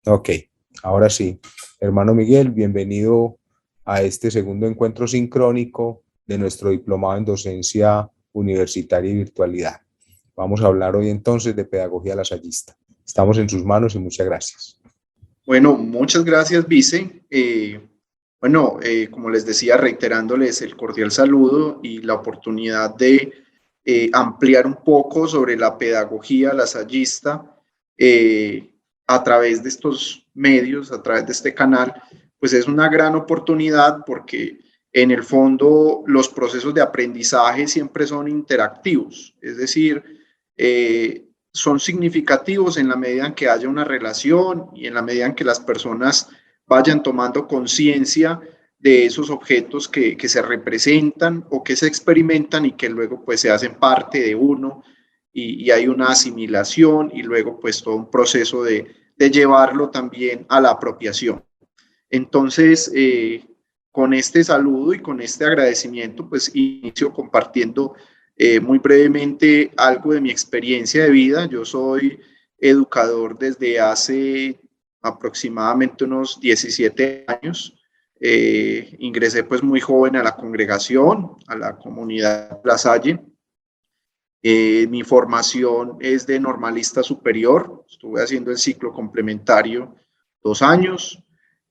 Ok, ahora sí. Hermano Miguel, bienvenido a este segundo encuentro sincrónico de nuestro diplomado en docencia universitaria y virtualidad. Vamos a hablar hoy entonces de pedagogía lasallista. Estamos en sus manos y muchas gracias. Bueno, muchas gracias, Vice. Como les decía, reiterándoles el cordial saludo y la oportunidad de ampliar un poco sobre la pedagogía lasallista a través de estos medios, a través de este canal, pues es una gran oportunidad porque en el fondo los procesos de aprendizaje siempre son interactivos, es decir, son significativos en la medida en que haya una relación y en la medida en que las personas vayan tomando conciencia de esos objetos que se representan o que se experimentan y que luego pues se hacen parte de uno y hay una asimilación y luego pues todo un proceso de llevarlo también a la apropiación. Entonces, con este saludo y con este agradecimiento, pues inicio compartiendo muy brevemente algo de mi experiencia de vida. Yo soy educador desde hace aproximadamente unos 17 años. Ingresé pues muy joven a la congregación, a la comunidad La Salle. Mi formación es de normalista superior, estuve haciendo el ciclo complementario 2 años.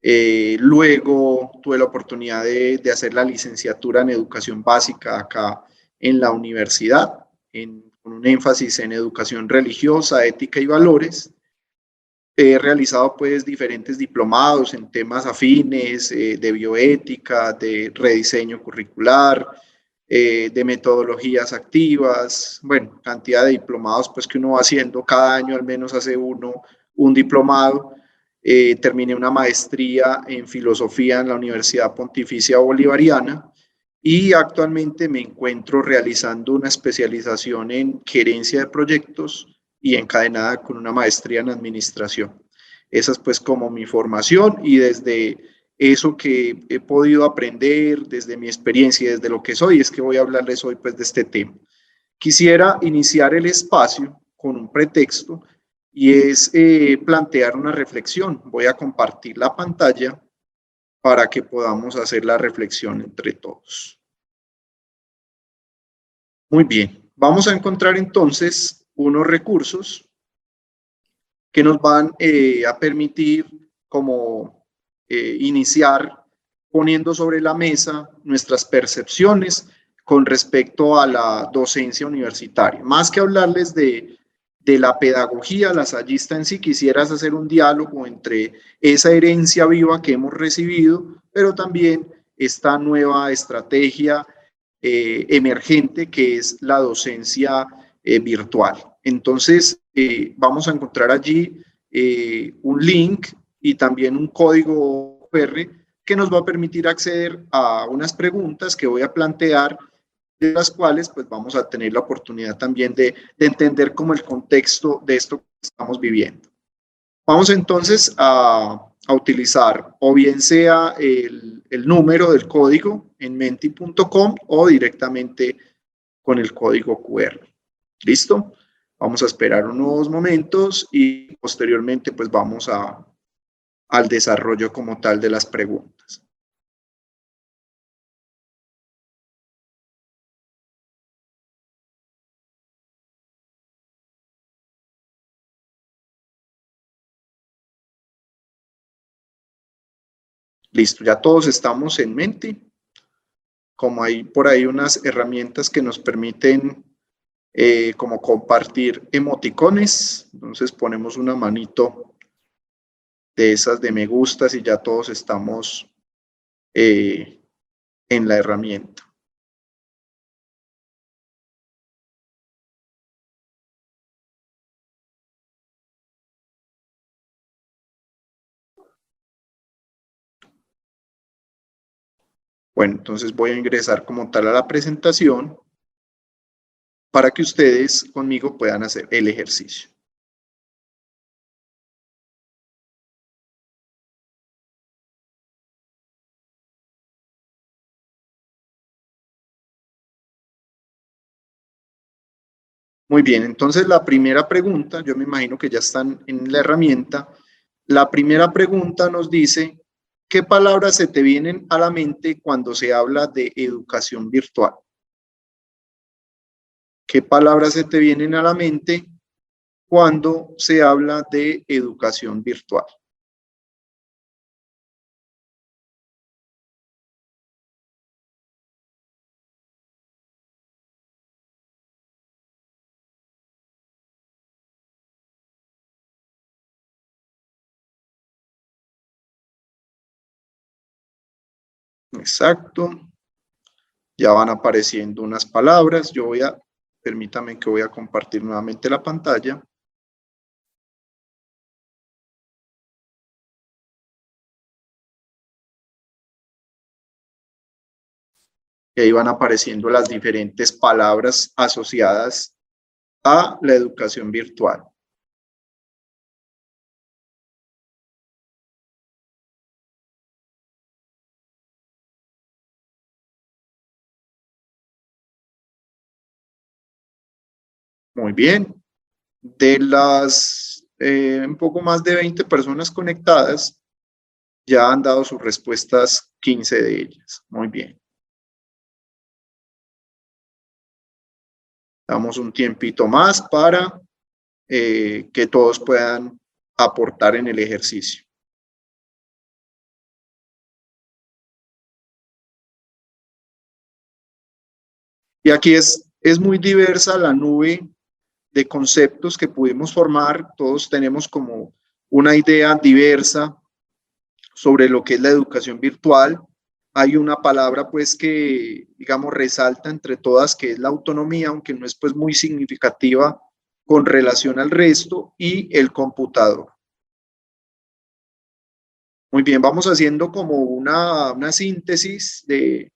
Luego tuve la oportunidad de hacer la licenciatura en educación básica acá en la universidad, con un énfasis en educación religiosa, ética y valores. He realizado pues diferentes diplomados en temas afines de bioética, de rediseño curricular, de metodologías activas, bueno, cantidad de diplomados pues que uno va haciendo cada año, al menos hace uno un diplomado. Terminé una maestría en filosofía en la Universidad Pontificia Bolivariana y actualmente me encuentro realizando una especialización en gerencia de proyectos y encadenada con una maestría en administración. Esa es pues como mi formación y desde eso que he podido aprender, desde mi experiencia y desde lo que soy, es que voy a hablarles hoy pues de este tema. Quisiera iniciar el espacio con un pretexto y es plantear una reflexión. Voy a compartir la pantalla para que podamos hacer la reflexión entre todos. Muy bien, vamos a encontrar entonces unos recursos que nos van a permitir como iniciar poniendo sobre la mesa nuestras percepciones con respecto a la docencia universitaria. Más que hablarles de la pedagogía lasallista en sí, quisieras hacer un diálogo entre esa herencia viva que hemos recibido, pero también esta nueva estrategia emergente que es la docencia virtual. Entonces, vamos a encontrar allí un link y también un código QR que nos va a permitir acceder a unas preguntas que voy a plantear, de las cuales pues vamos a tener la oportunidad también de entender como el contexto de esto que estamos viviendo. Vamos entonces a utilizar o bien sea el número del código en menti.com o directamente con el código QR. ¿Listo? Vamos a esperar unos momentos y posteriormente pues vamos al desarrollo como tal de las preguntas. Listo, ya todos estamos en Menti. Como hay por ahí unas herramientas que nos permiten como compartir emoticones, entonces ponemos una manito de esas de me gustas y ya todos estamos eh, en la herramienta. Bueno, entonces voy a ingresar como tal a la presentación para que ustedes conmigo puedan hacer el ejercicio. Muy bien, entonces la primera pregunta, yo me imagino que ya están en la herramienta, La primera pregunta nos dice, ¿qué palabras se te vienen a la mente cuando se habla de educación virtual? ¿Qué palabras se te vienen a la mente cuando se habla de educación virtual? Exacto. Ya van apareciendo unas palabras. Permítame que voy a compartir nuevamente la pantalla. Y ahí van apareciendo las diferentes palabras asociadas a la educación virtual. Muy bien. De las un poco más de 20 personas conectadas, ya han dado sus respuestas 15 de ellas. Muy bien. Damos un tiempito más para que todos puedan aportar en el ejercicio. Y aquí es muy diversa la nube de conceptos que pudimos formar. Todos tenemos como una idea diversa sobre lo que es la educación virtual. Hay una palabra pues que, digamos, resalta entre todas, que es la autonomía, aunque no es pues muy significativa con relación al resto, y el computador. Muy bien, vamos haciendo como una síntesis de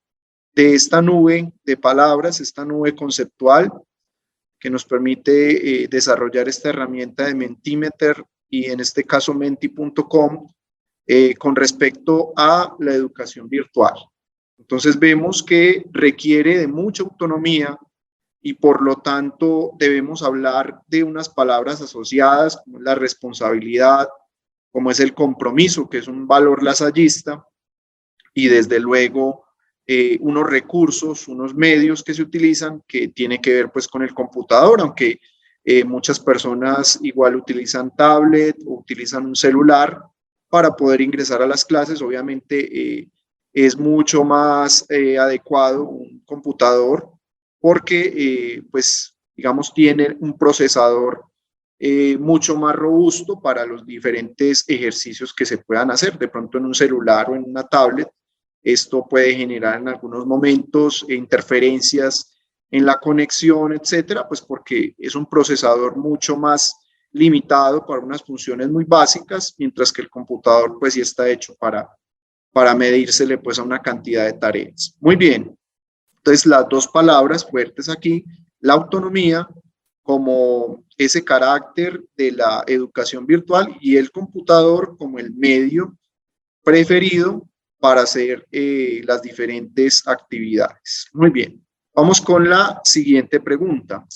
esta nube de palabras, esta nube conceptual que nos permite desarrollar esta herramienta de Mentimeter y en este caso menti.com con respecto a la educación virtual. Entonces vemos que requiere de mucha autonomía y por lo tanto debemos hablar de unas palabras asociadas como la responsabilidad, como es el compromiso, que es un valor lasallista, y desde luego unos recursos, unos medios que se utilizan que tiene que ver pues con el computador, aunque muchas personas igual utilizan tablet o utilizan un celular para poder ingresar a las clases. Obviamente es mucho más adecuado un computador porque pues digamos tiene un procesador mucho más robusto para los diferentes ejercicios que se puedan hacer. De pronto en un celular o en una tablet, esto puede generar en algunos momentos interferencias en la conexión, etcétera, pues porque es un procesador mucho más limitado para unas funciones muy básicas, mientras que el computador pues sí está hecho para medírsele pues a una cantidad de tareas. Muy bien, entonces las dos palabras fuertes aquí, la autonomía como ese carácter de la educación virtual y el computador como el medio preferido para hacer las diferentes actividades. Muy bien, vamos con la siguiente pregunta.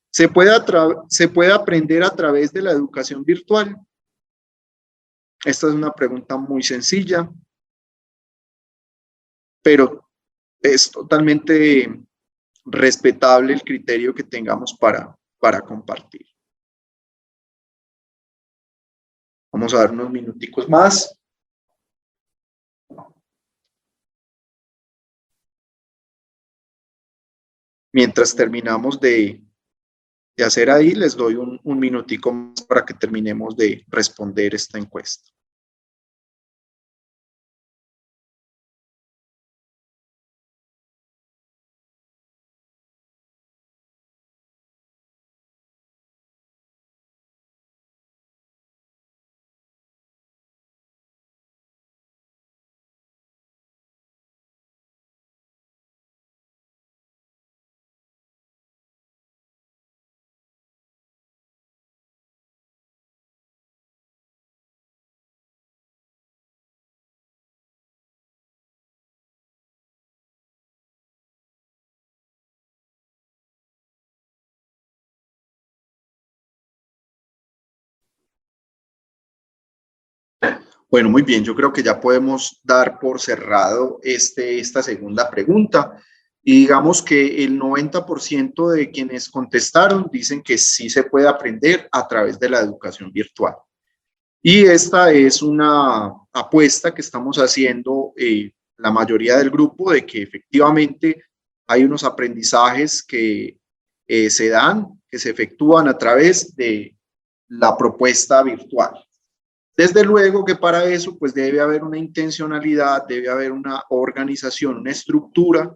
¿Se puede aprender a través de la educación virtual? Esta es una pregunta muy sencilla, pero es totalmente respetable el criterio que tengamos para compartir. Vamos a dar unos minuticos más. Mientras terminamos de hacer ahí, les doy un minutico más para que terminemos de responder esta encuesta. Bueno, muy bien, yo creo que ya podemos dar por cerrado esta segunda pregunta. Y digamos que el 90% de quienes contestaron dicen que sí se puede aprender a través de la educación virtual. Y esta es una apuesta que estamos haciendo la mayoría del grupo de que efectivamente hay unos aprendizajes que se dan, que se efectúan a través de la propuesta virtual. Desde luego que para eso pues debe haber una intencionalidad, debe haber una organización, una estructura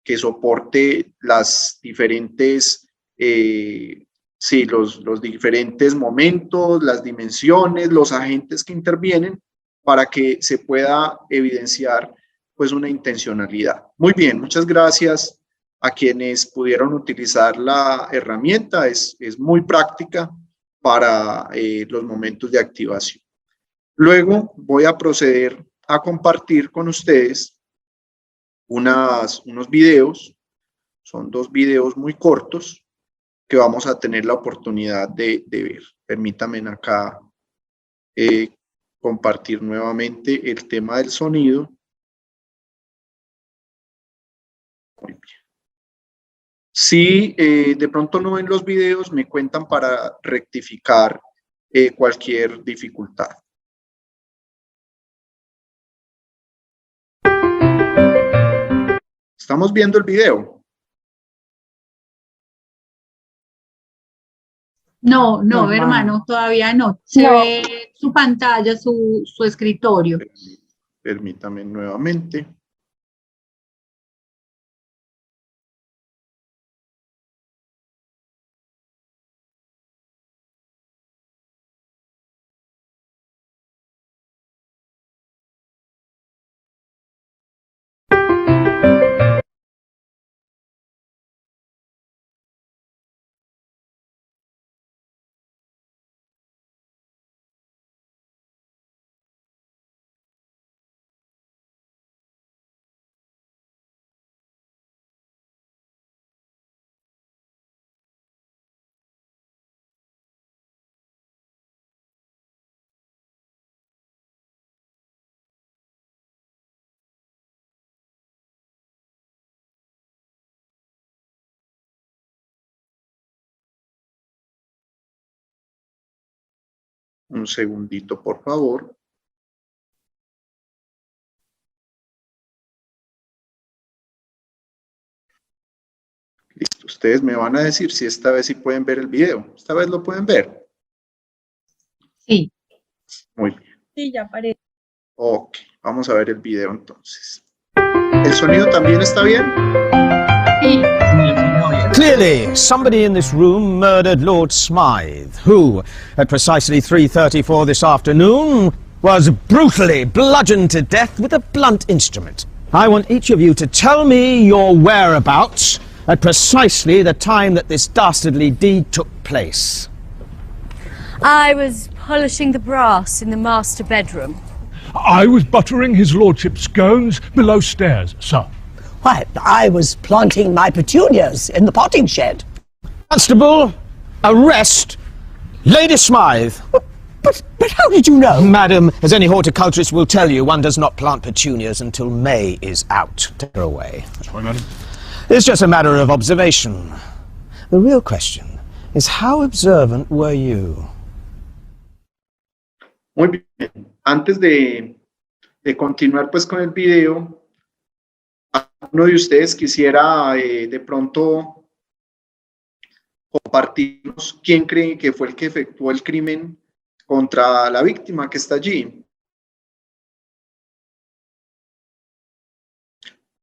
que soporte las diferentes, los diferentes momentos, las dimensiones, los agentes que intervienen para que se pueda evidenciar pues una intencionalidad. Muy bien, muchas gracias a quienes pudieron utilizar la herramienta, es muy práctica para los momentos de activación. Luego voy a proceder a compartir con ustedes unos videos, son 2 videos muy cortos que vamos a tener la oportunidad de ver. Permítanme acá compartir nuevamente el tema del sonido. Muy bien. Si de pronto no ven los videos, me cuentan para rectificar cualquier dificultad. ¿Estamos viendo el video? No, hermano, todavía no. Se ve su pantalla, su escritorio. Permítame nuevamente. Un segundito, por favor. Listo, ustedes me van a decir si esta vez sí pueden ver el video. ¿Esta vez lo pueden ver? Sí. Muy bien. Sí, ya aparece. Ok, vamos a ver el video entonces. ¿El sonido también está bien? Sí. Clearly, somebody in this room murdered Lord Smythe, who, at precisely 3:34 this afternoon, was brutally bludgeoned to death with a blunt instrument. I want each of you to tell me your whereabouts at precisely the time that this dastardly deed took place. I was polishing the brass in the master bedroom. I was buttering his lordship's scones below stairs, sir. Why, I was planting my petunias in the potting shed. Constable, arrest Lady Smythe. But how did you know? Madam, as any horticulturist will tell you, one does not plant petunias until May is out. Take her away. That's right, madam. It's just a matter of observation. The real question is, how observant were you? Muy bien. Antes de continuar pues con el video, ¿alguno de ustedes quisiera de pronto compartirnos quién cree que fue el que efectuó el crimen contra la víctima que está allí?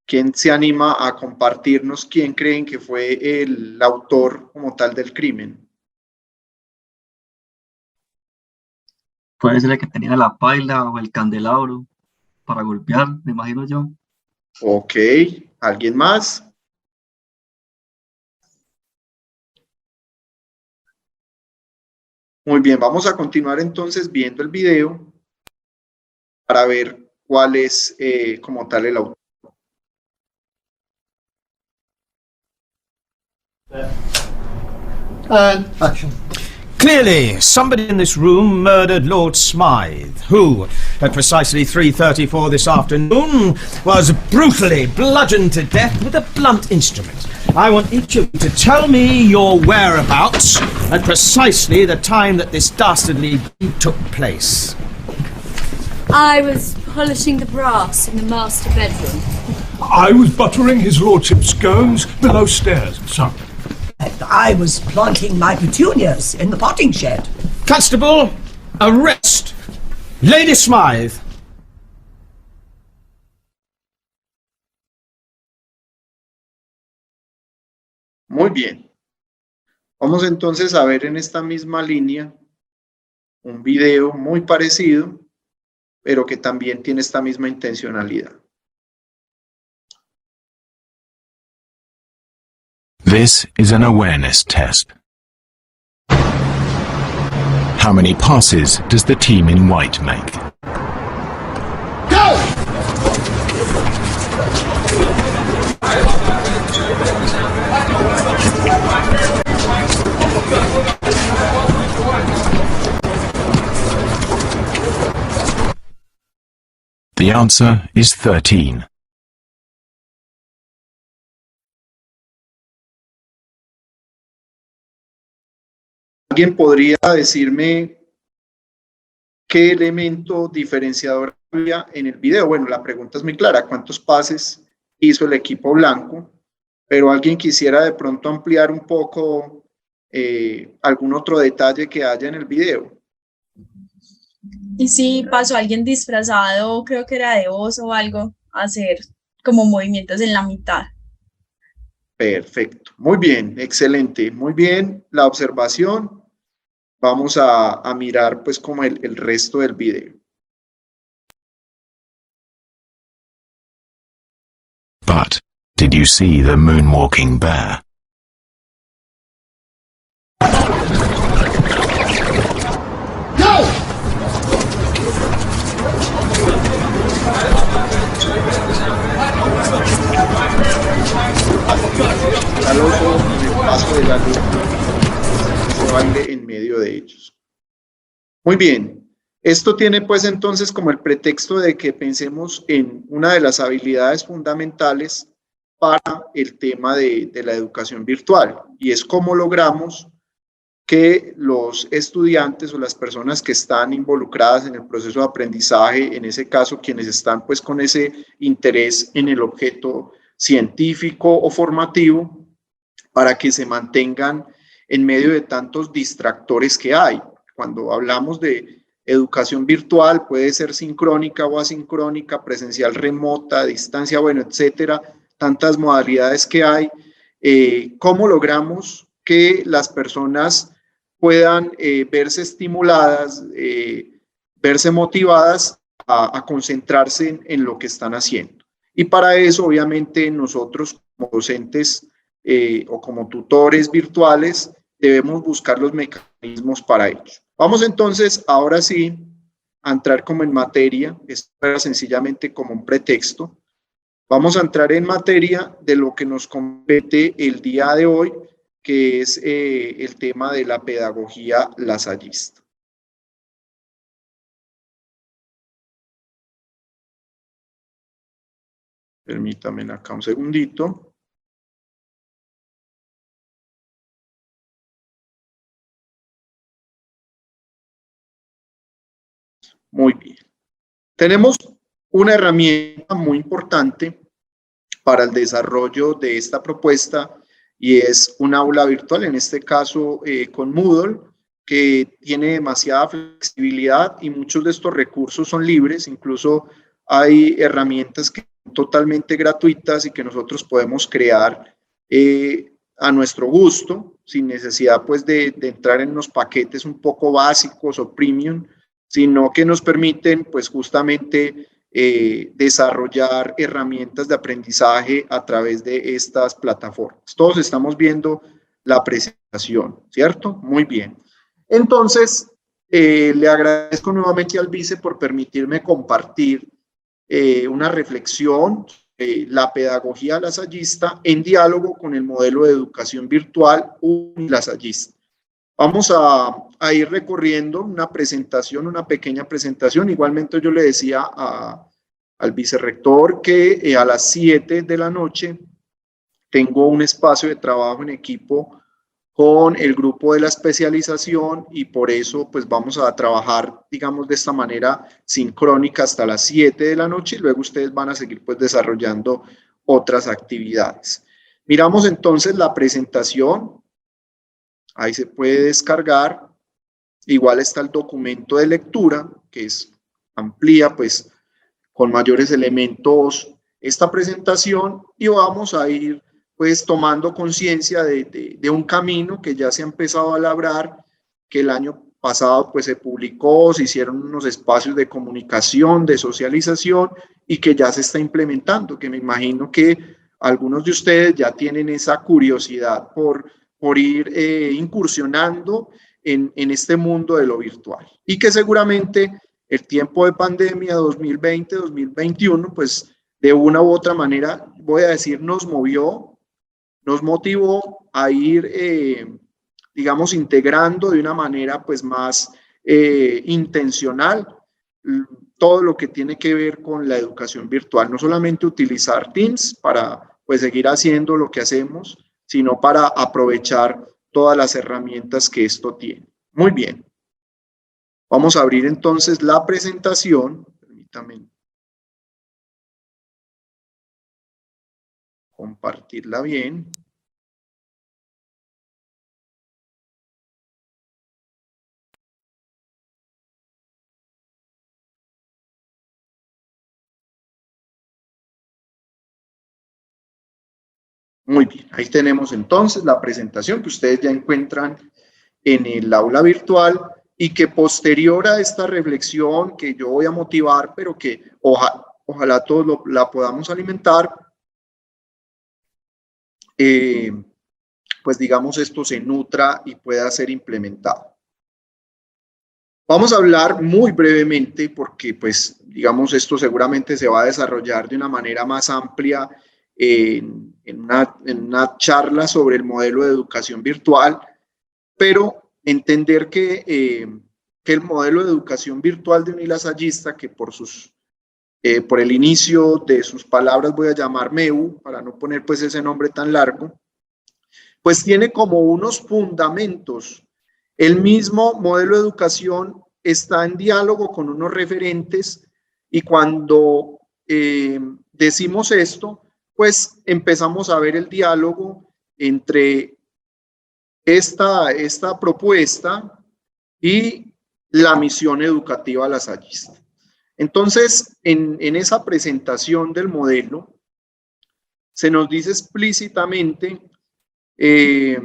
¿Quién se anima a compartirnos quién creen que fue el autor como tal del crimen? Puede ser el que tenía la paila o el candelabro para golpear, me imagino yo. Ok, ¿alguien más? Muy bien, vamos a continuar entonces viendo el video para ver cuál es como tal el autor. Clearly, somebody in this room murdered Lord Smythe, who, at precisely 3:34 this afternoon, was brutally bludgeoned to death with a blunt instrument. I want each of you to tell me your whereabouts at precisely the time that this dastardly deed took place. I was polishing the brass in the master bedroom. I was buttering his lordship's scones below stairs, sir. And I was planting my petunias in the potting shed. Constable, arrest Lady Smythe. Muy bien. Vamos entonces a ver en esta misma línea un video muy parecido, pero que también tiene esta misma intencionalidad. This is an awareness test. How many passes does the team in white make? The answer is 13. ¿Alguien podría decirme qué elemento diferenciador había en el video? Bueno, la pregunta es muy clara. ¿Cuántos pases hizo el equipo blanco? Pero alguien quisiera de pronto ampliar un poco algún otro detalle que haya en el video. Y si pasó alguien disfrazado, creo que era de oso o algo, a hacer como movimientos en la mitad. Perfecto, muy bien, excelente, muy bien la observación. Vamos a mirar pues como el resto del video. But, did you see the moonwalking bear? Al oso en el paso de la luz, se baile en medio de ellos. Muy bien, esto tiene pues entonces como el pretexto de que pensemos en una de las habilidades fundamentales para el tema de la educación virtual, y es cómo logramos que los estudiantes o las personas que están involucradas en el proceso de aprendizaje, en ese caso quienes están pues con ese interés en el objeto científico o formativo, para que se mantengan en medio de tantos distractores que hay. Cuando hablamos de educación virtual, puede ser sincrónica o asincrónica, presencial, remota, a distancia, bueno, etcétera, tantas modalidades que hay. ¿Cómo logramos que las personas puedan verse estimuladas, verse motivadas a concentrarse en lo que están haciendo? Y para eso, obviamente, nosotros como docentes o como tutores virtuales debemos buscar los mecanismos para ello. Vamos entonces, ahora sí, a entrar como en materia. Esto era sencillamente como un pretexto. Vamos a entrar en materia de lo que nos compete el día de hoy, que es el tema de la pedagogía lasallista. Permítanme acá un segundito. Muy bien. Tenemos una herramienta muy importante para el desarrollo de esta propuesta y es un aula virtual, en este caso con Moodle, que tiene demasiada flexibilidad y muchos de estos recursos son libres. Incluso hay herramientas que son totalmente gratuitas y que nosotros podemos crear a nuestro gusto, sin necesidad pues de entrar en unos paquetes un poco básicos o premium, sino que nos permiten pues justamente desarrollar herramientas de aprendizaje a través de estas plataformas. Todos estamos viendo la presentación, ¿cierto? Muy bien. Entonces, le agradezco nuevamente al vice por permitirme compartir una reflexión, la pedagogía lasallista en diálogo con el modelo de educación virtual unilasallista. Vamos a ir recorriendo una presentación, una pequeña presentación. Igualmente yo le decía al vicerrector que a las 7 de la noche tengo un espacio de trabajo en equipo con el grupo de la especialización y por eso pues vamos a trabajar, digamos, de esta manera sincrónica hasta las 7 de la noche y luego ustedes van a seguir pues desarrollando otras actividades. Miramos entonces la presentación, ahí se puede descargar, igual está el documento de lectura que amplía pues con mayores elementos esta presentación y vamos a ir pues tomando conciencia de un camino que ya se ha empezado a labrar, que el año pasado pues se publicó, se hicieron unos espacios de comunicación, de socialización y que ya se está implementando, que me imagino que algunos de ustedes ya tienen esa curiosidad por ir incursionando en este mundo de lo virtual y que seguramente el tiempo de pandemia 2020-2021 pues de una u otra manera, voy a decir, nos motivó a ir, digamos, integrando de una manera pues más intencional todo lo que tiene que ver con la educación virtual. No solamente utilizar Teams para pues seguir haciendo lo que hacemos, sino para aprovechar todas las herramientas que esto tiene. Muy bien. Vamos a abrir entonces la presentación. Permítanme compartirla bien. Muy bien, ahí tenemos entonces la presentación que ustedes ya encuentran en el aula virtual y que posterior a esta reflexión que yo voy a motivar, pero que ojalá todos la podamos alimentar, pues digamos esto se nutra y pueda ser implementado. Vamos a hablar muy brevemente porque pues digamos esto seguramente se va a desarrollar de una manera más amplia en una charla sobre el modelo de educación virtual, pero entender que el modelo de educación virtual de Unilasallista, que por el inicio de sus palabras voy a llamar MEU, para no poner pues ese nombre tan largo, pues tiene como unos fundamentos. El mismo modelo de educación está en diálogo con unos referentes y cuando decimos esto, pues empezamos a ver el diálogo entre esta propuesta y la misión educativa lasallista. Entonces, en esa presentación del modelo, se nos dice explícitamente que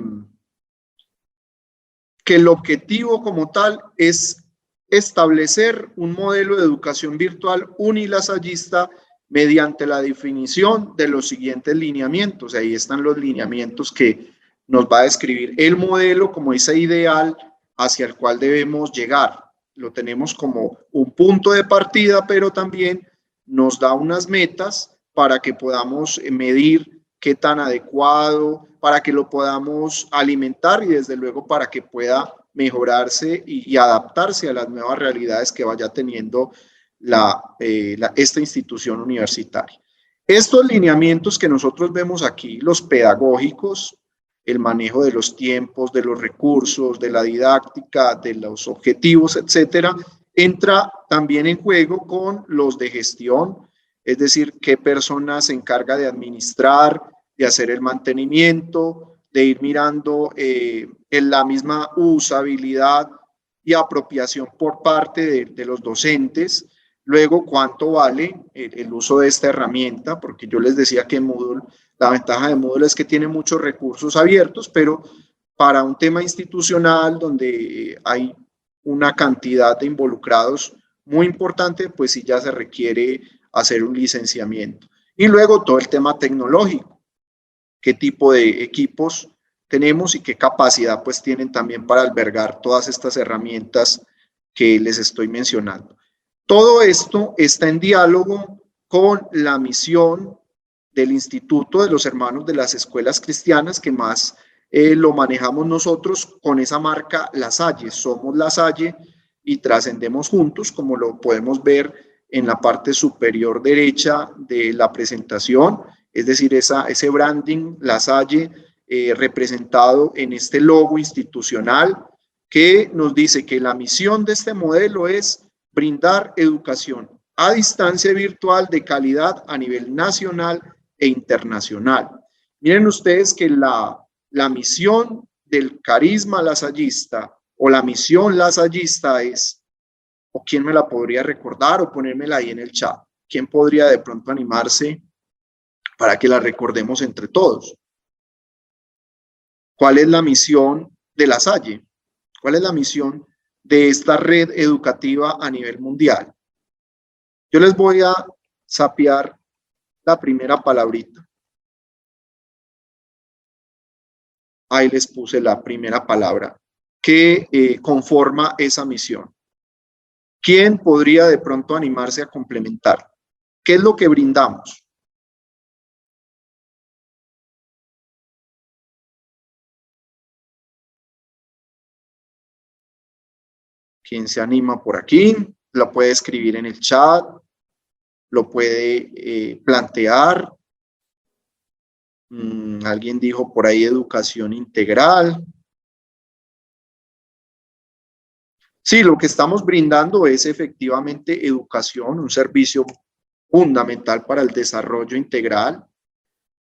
el objetivo como tal es establecer un modelo de educación virtual unilasallista mediante la definición de los siguientes lineamientos. Ahí están los lineamientos que nos va a describir el modelo como ese ideal hacia el cual debemos llegar. Lo tenemos como un punto de partida, pero también nos da unas metas para que podamos medir qué tan adecuado, para que lo podamos alimentar y desde luego para que pueda mejorarse y adaptarse a las nuevas realidades que vaya teniendo esta institución universitaria. Estos lineamientos que nosotros vemos aquí, los pedagógicos, el manejo de los tiempos, de los recursos, de la didáctica, de los objetivos, etcétera, entra también en juego con los de gestión, es decir, qué persona se encarga de administrar, de hacer el mantenimiento, de ir mirando en la misma usabilidad y apropiación por parte de los docentes. Luego, ¿cuánto vale el uso de esta herramienta? Porque yo les decía que Moodle, la ventaja de Moodle es que tiene muchos recursos abiertos, pero para un tema institucional donde hay una cantidad de involucrados muy importante, pues sí ya se requiere hacer un licenciamiento. Y luego todo el tema tecnológico, qué tipo de equipos tenemos y qué capacidad pues tienen también para albergar todas estas herramientas que les estoy mencionando. Todo esto está en diálogo con la misión del Instituto de los Hermanos de las Escuelas Cristianas, que más lo manejamos nosotros con esa marca La Salle. Somos La Salle y trascendemos juntos, como lo podemos ver en la parte superior derecha de la presentación, es decir, ese branding La Salle representado en este logo institucional que nos dice que la misión de este modelo es brindar educación a distancia virtual de calidad a nivel nacional e internacional. Miren ustedes que la misión del carisma lasallista o la misión lasallista es, o quién me la podría recordar o ponérmela ahí en el chat, quién podría de pronto animarse para que la recordemos entre todos. ¿Cuál es la misión de La Salle? ¿Cuál es la misión de esta red educativa a nivel mundial? Yo les voy a sapear la primera palabrita. Ahí les puse la primera palabra que conforma esa misión. ¿Quién podría de pronto animarse a complementar? ¿Qué es lo que brindamos? ¿Quién se anima por aquí? Lo puede escribir en el chat, lo puede plantear. Alguien dijo por ahí educación integral. Sí, lo que estamos brindando es efectivamente educación, un servicio fundamental para el desarrollo integral,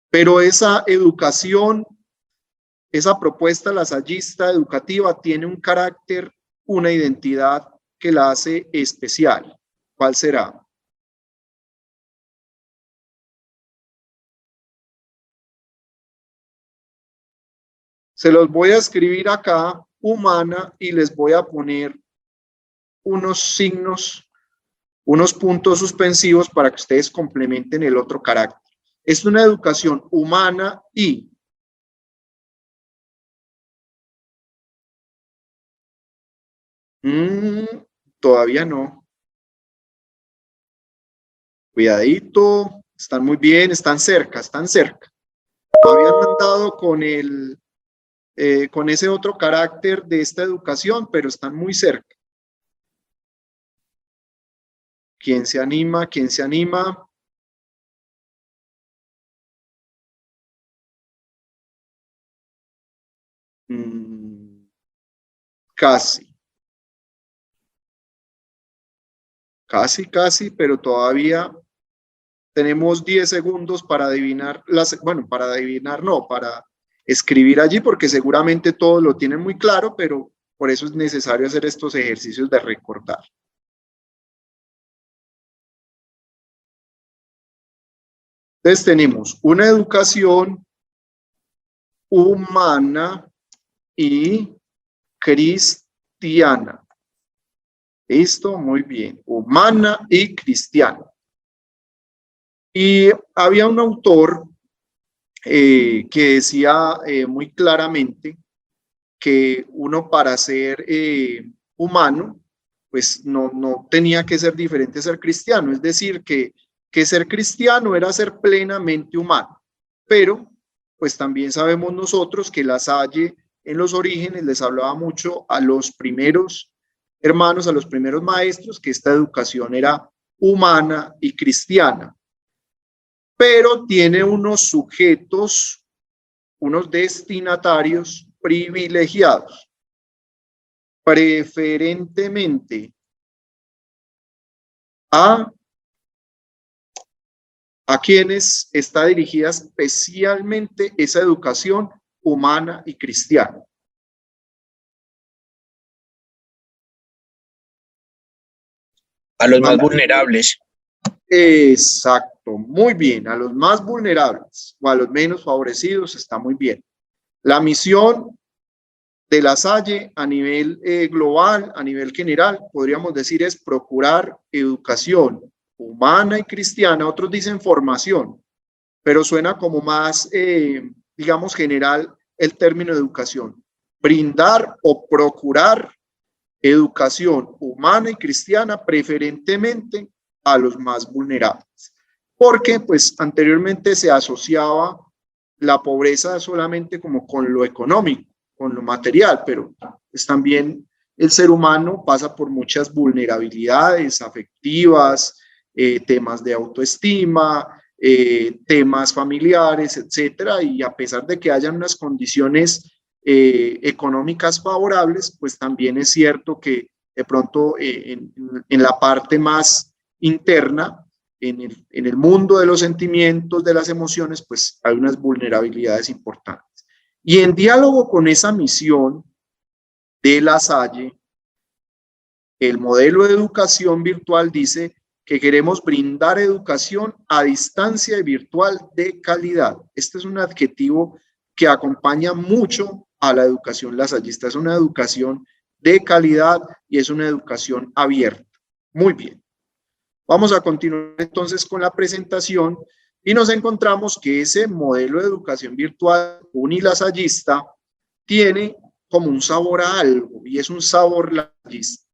pero esa educación, esa propuesta lasallista educativa tiene un carácter, una identidad que la hace especial. ¿Cuál será? Se los voy a escribir acá, humana, y les voy a poner unos signos, unos puntos suspensivos para que ustedes complementen el otro carácter. Es una educación humana y todavía no. Cuidadito, están muy bien, están cerca, están cerca. Habían mandado con ese otro carácter de esta educación, pero están muy cerca. ¿Quién se anima? ¿Quién se anima? Casi. Casi, pero todavía tenemos 10 segundos para adivinar, para escribir allí, porque seguramente todos lo tienen muy claro, pero por eso es necesario hacer estos ejercicios de recordar. Entonces tenemos una educación humana y cristiana. ¿Listo? Muy bien. Humana y cristiana. Y había un autor que decía muy claramente que uno para ser humano, pues no tenía que ser diferente a ser cristiano. Es decir, que ser cristiano era ser plenamente humano. Pero, pues también sabemos nosotros que La Salle en los orígenes les hablaba mucho a los primeros hermanos, a los primeros maestros, que esta educación era humana y cristiana. Pero tiene unos sujetos, unos destinatarios privilegiados, preferentemente a quienes está dirigida especialmente esa educación humana y cristiana. A los más vulnerables. Exacto, muy bien, a los más vulnerables o a los menos favorecidos está muy bien. La misión de La Salle a nivel global, a nivel general, podríamos decir es procurar educación humana y cristiana. Otros dicen formación, pero suena como más, digamos, general el término educación. Brindar o procurar educación humana y cristiana, preferentemente a los más vulnerables, porque pues anteriormente se asociaba la pobreza solamente como con lo económico, con lo material, pero pues también el ser humano pasa por muchas vulnerabilidades afectivas, temas de autoestima, temas familiares, etcétera, y a pesar de que hayan unas condiciones económicas favorables, pues también es cierto que de pronto en la parte más interna, en el mundo de los sentimientos, de las emociones, pues hay unas vulnerabilidades importantes. Y en diálogo con esa misión de La Salle, el modelo de educación virtual dice que queremos brindar educación a distancia y virtual de calidad. Este es un adjetivo que acompaña mucho a la educación lasallista. Es una educación de calidad y es una educación abierta. Muy bien. Vamos a continuar entonces con la presentación y nos encontramos que ese modelo de educación virtual unilasallista tiene como un sabor a algo, y es un sabor lasallista.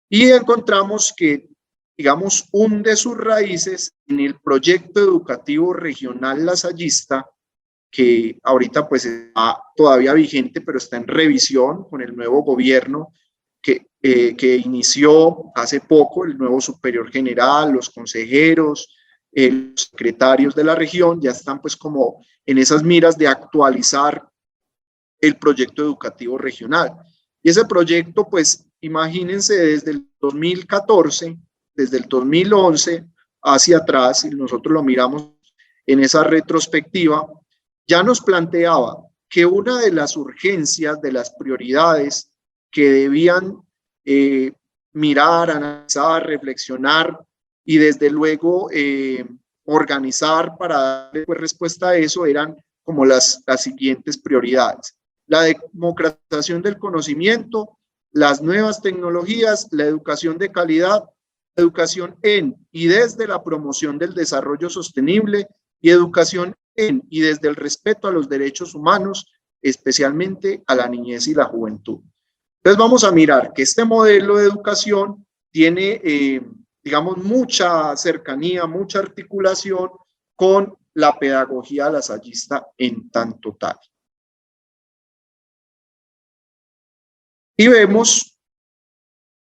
Y encontramos que, digamos, hunde sus raíces en el proyecto educativo regional lasallista, que ahorita pues está todavía vigente, pero está en revisión con el nuevo gobierno que inició hace poco, el nuevo superior general, los consejeros, los secretarios de la región, ya están pues como en esas miras de actualizar el proyecto educativo regional. Y ese proyecto, pues, imagínense desde el 2014, desde el 2011 hacia atrás, y nosotros lo miramos en esa retrospectiva, ya nos planteaba que una de las urgencias, de las prioridades que debían mirar, analizar, reflexionar y desde luego organizar para darle pues, respuesta a eso eran como las siguientes prioridades: la democratización del conocimiento, las nuevas tecnologías, la educación de calidad, educación en y desde la promoción del desarrollo sostenible y educación en y desde el respeto a los derechos humanos, especialmente a la niñez y la juventud. Entonces vamos a mirar que este modelo de educación tiene, digamos, mucha cercanía, mucha articulación con la pedagogía lasallista en tanto tal. Y vemos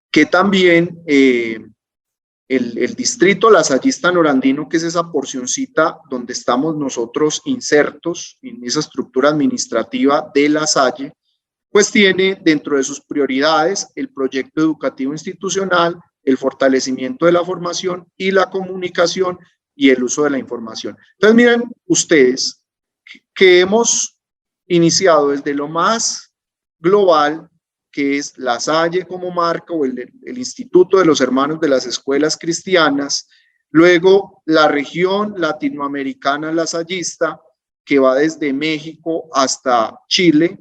que también el distrito lasallista norandino, que es esa porcioncita donde estamos nosotros insertos en esa estructura administrativa de La Salle, pues tiene dentro de sus prioridades el proyecto educativo institucional, el fortalecimiento de la formación y la comunicación y el uso de la información. Entonces miren ustedes que hemos iniciado desde lo más global, que es La Salle como marca o el Instituto de los Hermanos de las Escuelas Cristianas, luego la región latinoamericana lasallista, que va desde México hasta Chile,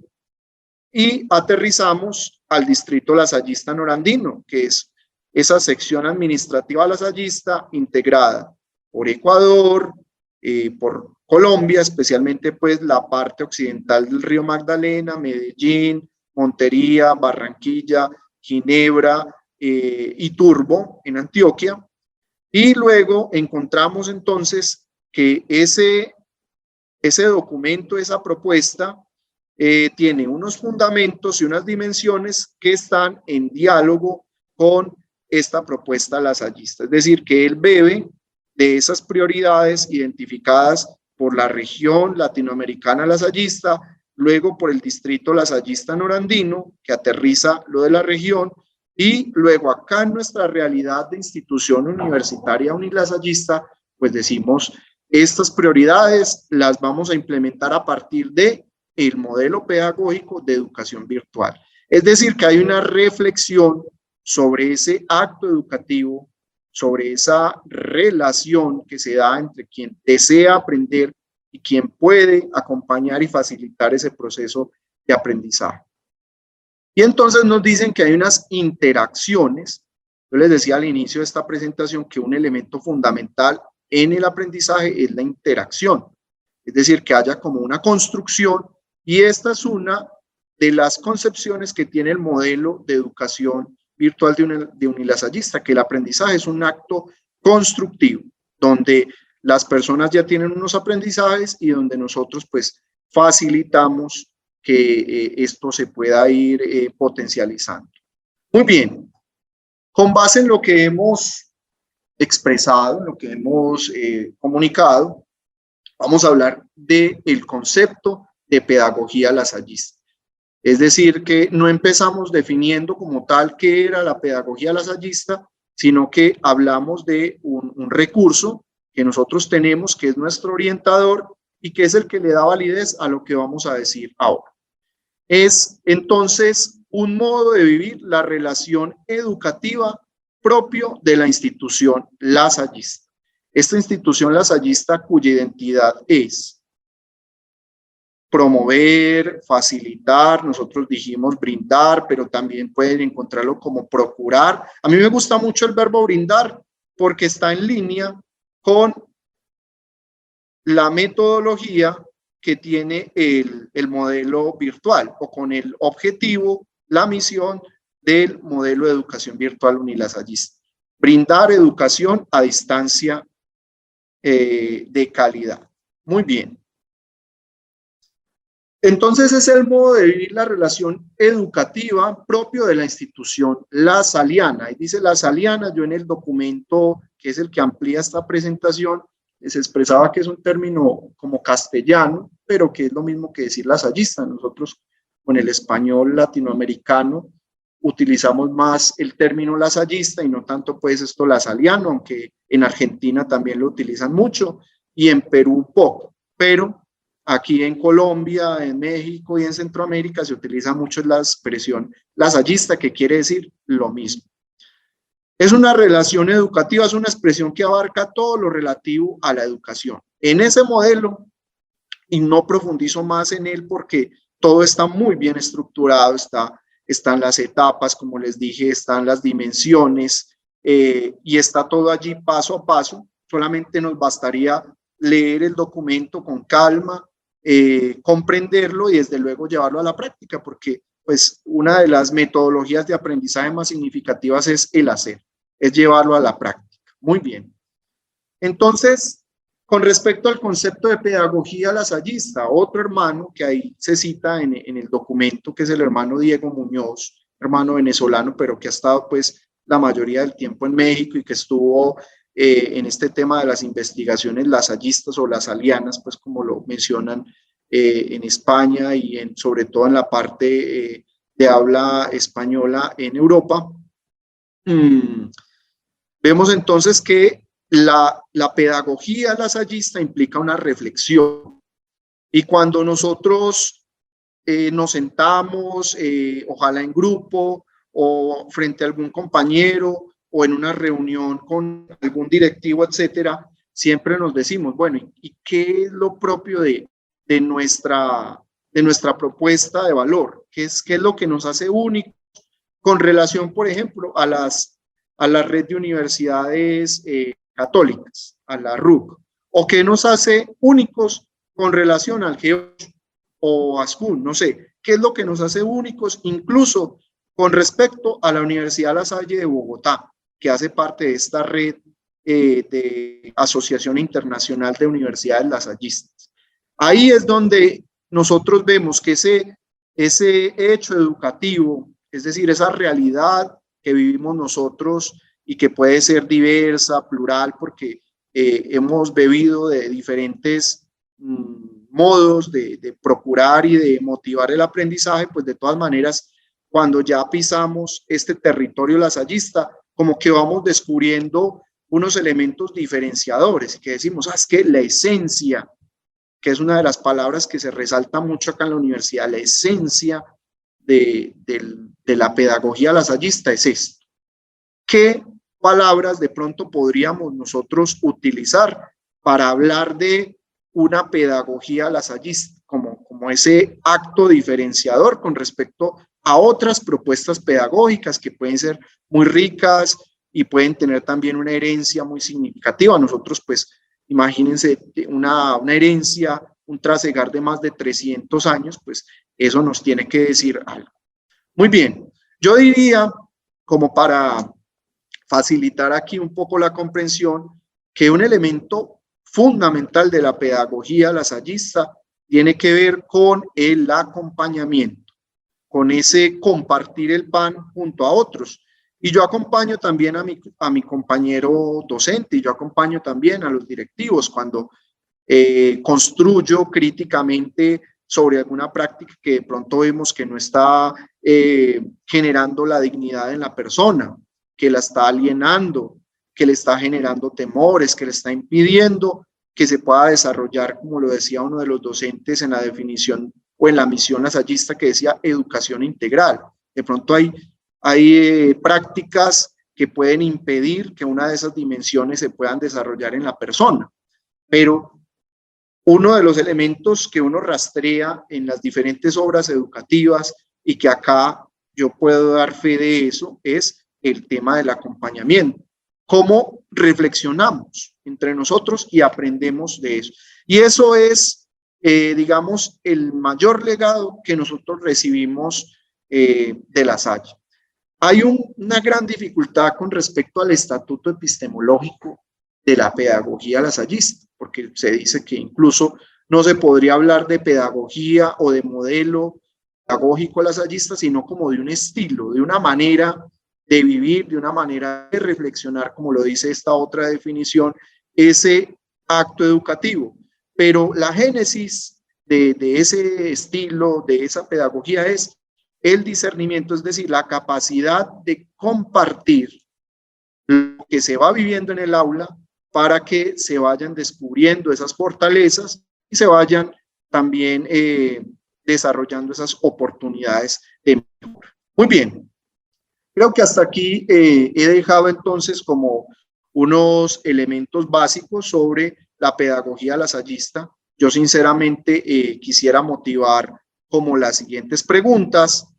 y aterrizamos al distrito lasallista norandino, que es esa sección administrativa lasallista integrada por Ecuador, por Colombia, especialmente pues la parte occidental del río Magdalena, Medellín, Montería, Barranquilla, Ginebra y Turbo en Antioquia. Y luego encontramos entonces que ese documento, esa propuesta, tiene unos fundamentos y unas dimensiones que están en diálogo con esta propuesta lasallista. Es decir, que él bebe de esas prioridades identificadas por la región latinoamericana lasallista, luego por el distrito lasallista norandino, que aterriza lo de la región, y luego acá en nuestra realidad de institución universitaria unilasallista, pues decimos, estas prioridades las vamos a implementar a partir de el modelo pedagógico de educación virtual. Es decir, que hay una reflexión sobre ese acto educativo, sobre esa relación que se da entre quien desea aprender y quien puede acompañar y facilitar ese proceso de aprendizaje. Y entonces nos dicen que hay unas interacciones. Yo les decía al inicio de esta presentación que un elemento fundamental en el aprendizaje es la interacción, es decir, que haya como una construcción, y esta es una de las concepciones que tiene el modelo de educación virtual de unilasallista, que el aprendizaje es un acto constructivo, donde las personas ya tienen unos aprendizajes y donde nosotros pues facilitamos que esto se pueda ir potencializando. Muy bien, con base en lo que hemos expresado, en lo que hemos comunicado, vamos a hablar del concepto de pedagogía lasallista. Es decir, que no empezamos definiendo como tal qué era la pedagogía lasallista, sino que hablamos de un recurso que nosotros tenemos, que es nuestro orientador y que es el que le da validez a lo que vamos a decir ahora. Es entonces un modo de vivir la relación educativa propio de la institución lasallista. Esta institución lasallista cuya identidad es promover, facilitar, nosotros dijimos brindar, pero también pueden encontrarlo como procurar. A mí me gusta mucho el verbo brindar porque está en línea con la metodología que tiene el modelo virtual o con el objetivo, la misión del modelo de educación virtual unilasallista. Brindar educación a distancia de calidad. Muy bien. Entonces es el modo de vivir la relación educativa propio de la institución lasaliana. Y dice lasaliana, yo en el documento que es el que amplía esta presentación, se expresaba que es un término como castellano, pero que es lo mismo que decir lasallista. Nosotros con el español latinoamericano utilizamos más el término lasallista y no tanto pues esto lasaliano, aunque en Argentina también lo utilizan mucho y en Perú un poco, pero aquí en Colombia, en México y en Centroamérica se utiliza mucho la expresión lasallista, que quiere decir lo mismo. Es una relación educativa, es una expresión que abarca todo lo relativo a la educación. En ese modelo, y no profundizo más en él porque todo está muy bien estructurado, están las etapas, como les dije, están las dimensiones y está todo allí paso a paso. Solamente nos bastaría leer el documento con calma, comprenderlo y desde luego llevarlo a la práctica, porque pues una de las metodologías de aprendizaje más significativas es el hacer, es llevarlo a la práctica. Muy bien. Entonces, con respecto al concepto de pedagogía lasallista, otro hermano que ahí se cita en el documento, que es el hermano Diego Muñoz, hermano venezolano, pero que ha estado pues la mayoría del tiempo en México y que estuvo en este tema de las investigaciones lasallistas o lasalianas, pues como lo mencionan en España y sobre todo en la parte de habla española en Europa. Vemos entonces que la pedagogía lasallista implica una reflexión y cuando nosotros nos sentamos, ojalá en grupo o frente a algún compañero o en una reunión con algún directivo, etcétera, siempre nos decimos, bueno, ¿y qué es lo propio de nuestra propuesta de valor? ¿Qué es lo que nos hace únicos con relación, por ejemplo, a la red de universidades católicas, a la RUC? ¿O qué nos hace únicos con relación al G8 o ASCUN? No sé, ¿qué es lo que nos hace únicos incluso con respecto a la Universidad La Salle de Bogotá, que hace parte de esta red de Asociación Internacional de Universidades Lasallistas? Ahí es donde nosotros vemos que ese hecho educativo, es decir, esa realidad que vivimos nosotros y que puede ser diversa, plural, porque hemos bebido de diferentes modos de procurar y de motivar el aprendizaje, pues de todas maneras, cuando ya pisamos este territorio lasallista, como que vamos descubriendo unos elementos diferenciadores y que decimos, es que la esencia, que es una de las palabras que se resalta mucho acá en la universidad, la esencia de la pedagogía lasallista es esto. ¿Qué palabras de pronto podríamos nosotros utilizar para hablar de una pedagogía lasallista como ese acto diferenciador con respecto a otras propuestas pedagógicas que pueden ser muy ricas y pueden tener también una herencia muy significativa? Nosotros, pues, imagínense una herencia, un trasegar de más de 300 años, pues eso nos tiene que decir algo. Muy bien, yo diría, como para facilitar aquí un poco la comprensión, que un elemento fundamental de la pedagogía lasallista tiene que ver con el acompañamiento, con ese compartir el pan junto a otros. Y yo acompaño también a mi compañero docente, y yo acompaño también a los directivos cuando construyo críticamente sobre alguna práctica que de pronto vemos que no está generando la dignidad en la persona, que la está alienando, que le está generando temores, que le está impidiendo que se pueda desarrollar, como lo decía uno de los docentes en la definición o en la misión lasallista, que decía educación integral. De pronto hay prácticas que pueden impedir que una de esas dimensiones se puedan desarrollar en la persona, pero uno de los elementos que uno rastrea en las diferentes obras educativas y que acá yo puedo dar fe de eso es el tema del acompañamiento. ¿Cómo reflexionamos entre nosotros y aprendemos de eso? Y eso es, digamos, el mayor legado que nosotros recibimos de La Salle. Hay una gran dificultad con respecto al estatuto epistemológico de la pedagogía lasallista, porque se dice que incluso no se podría hablar de pedagogía o de modelo pedagógico lasallista, sino como de un estilo, de una manera de vivir, de una manera de reflexionar, como lo dice esta otra definición, ese acto educativo. Pero la génesis de ese estilo, de esa pedagogía es el discernimiento, es decir, la capacidad de compartir lo que se va viviendo en el aula para que se vayan descubriendo esas fortalezas y se vayan también desarrollando esas oportunidades de mejora. Muy bien, creo que hasta aquí he dejado entonces como unos elementos básicos sobre la pedagogía lasallista. Yo sinceramente quisiera motivar como las siguientes preguntas,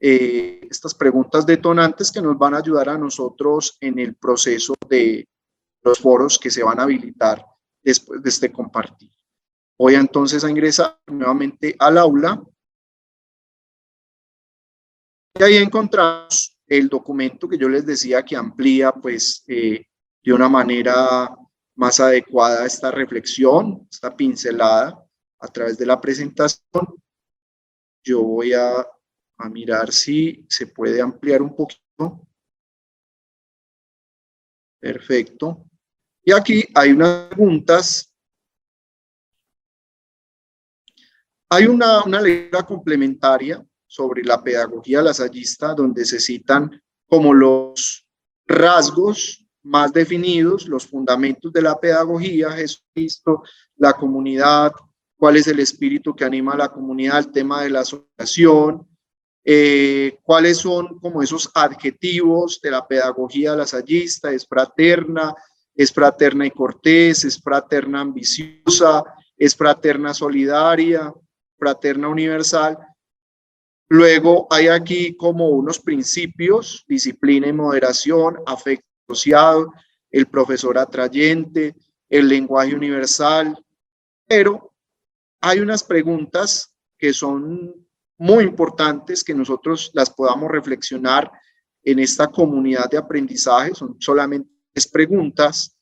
estas preguntas detonantes que nos van a ayudar a nosotros en el proceso de los foros que se van a habilitar después de este compartir. Voy entonces a ingresar nuevamente al aula y ahí encontramos el documento que yo les decía que amplía pues de una manera más adecuada esta reflexión, esta pincelada a través de la presentación. Yo voy a mirar si se puede ampliar un poquito. Perfecto. Y aquí hay unas preguntas. Hay una lectura complementaria sobre la pedagogía lasallista donde se citan como los rasgos más definidos, los fundamentos de la pedagogía, Jesucristo, la comunidad, cuál es el espíritu que anima a la comunidad, el tema de la asociación, cuáles son como esos adjetivos de la pedagogía lasallista, es fraterna y cortés, es fraterna ambiciosa, es fraterna solidaria, fraterna universal. Luego hay aquí como unos principios, disciplina y moderación, afecto asociado, el profesor atrayente, el lenguaje universal, pero hay unas preguntas que son muy importantes que nosotros las podamos reflexionar en esta comunidad de aprendizaje. Son solamente 3 preguntas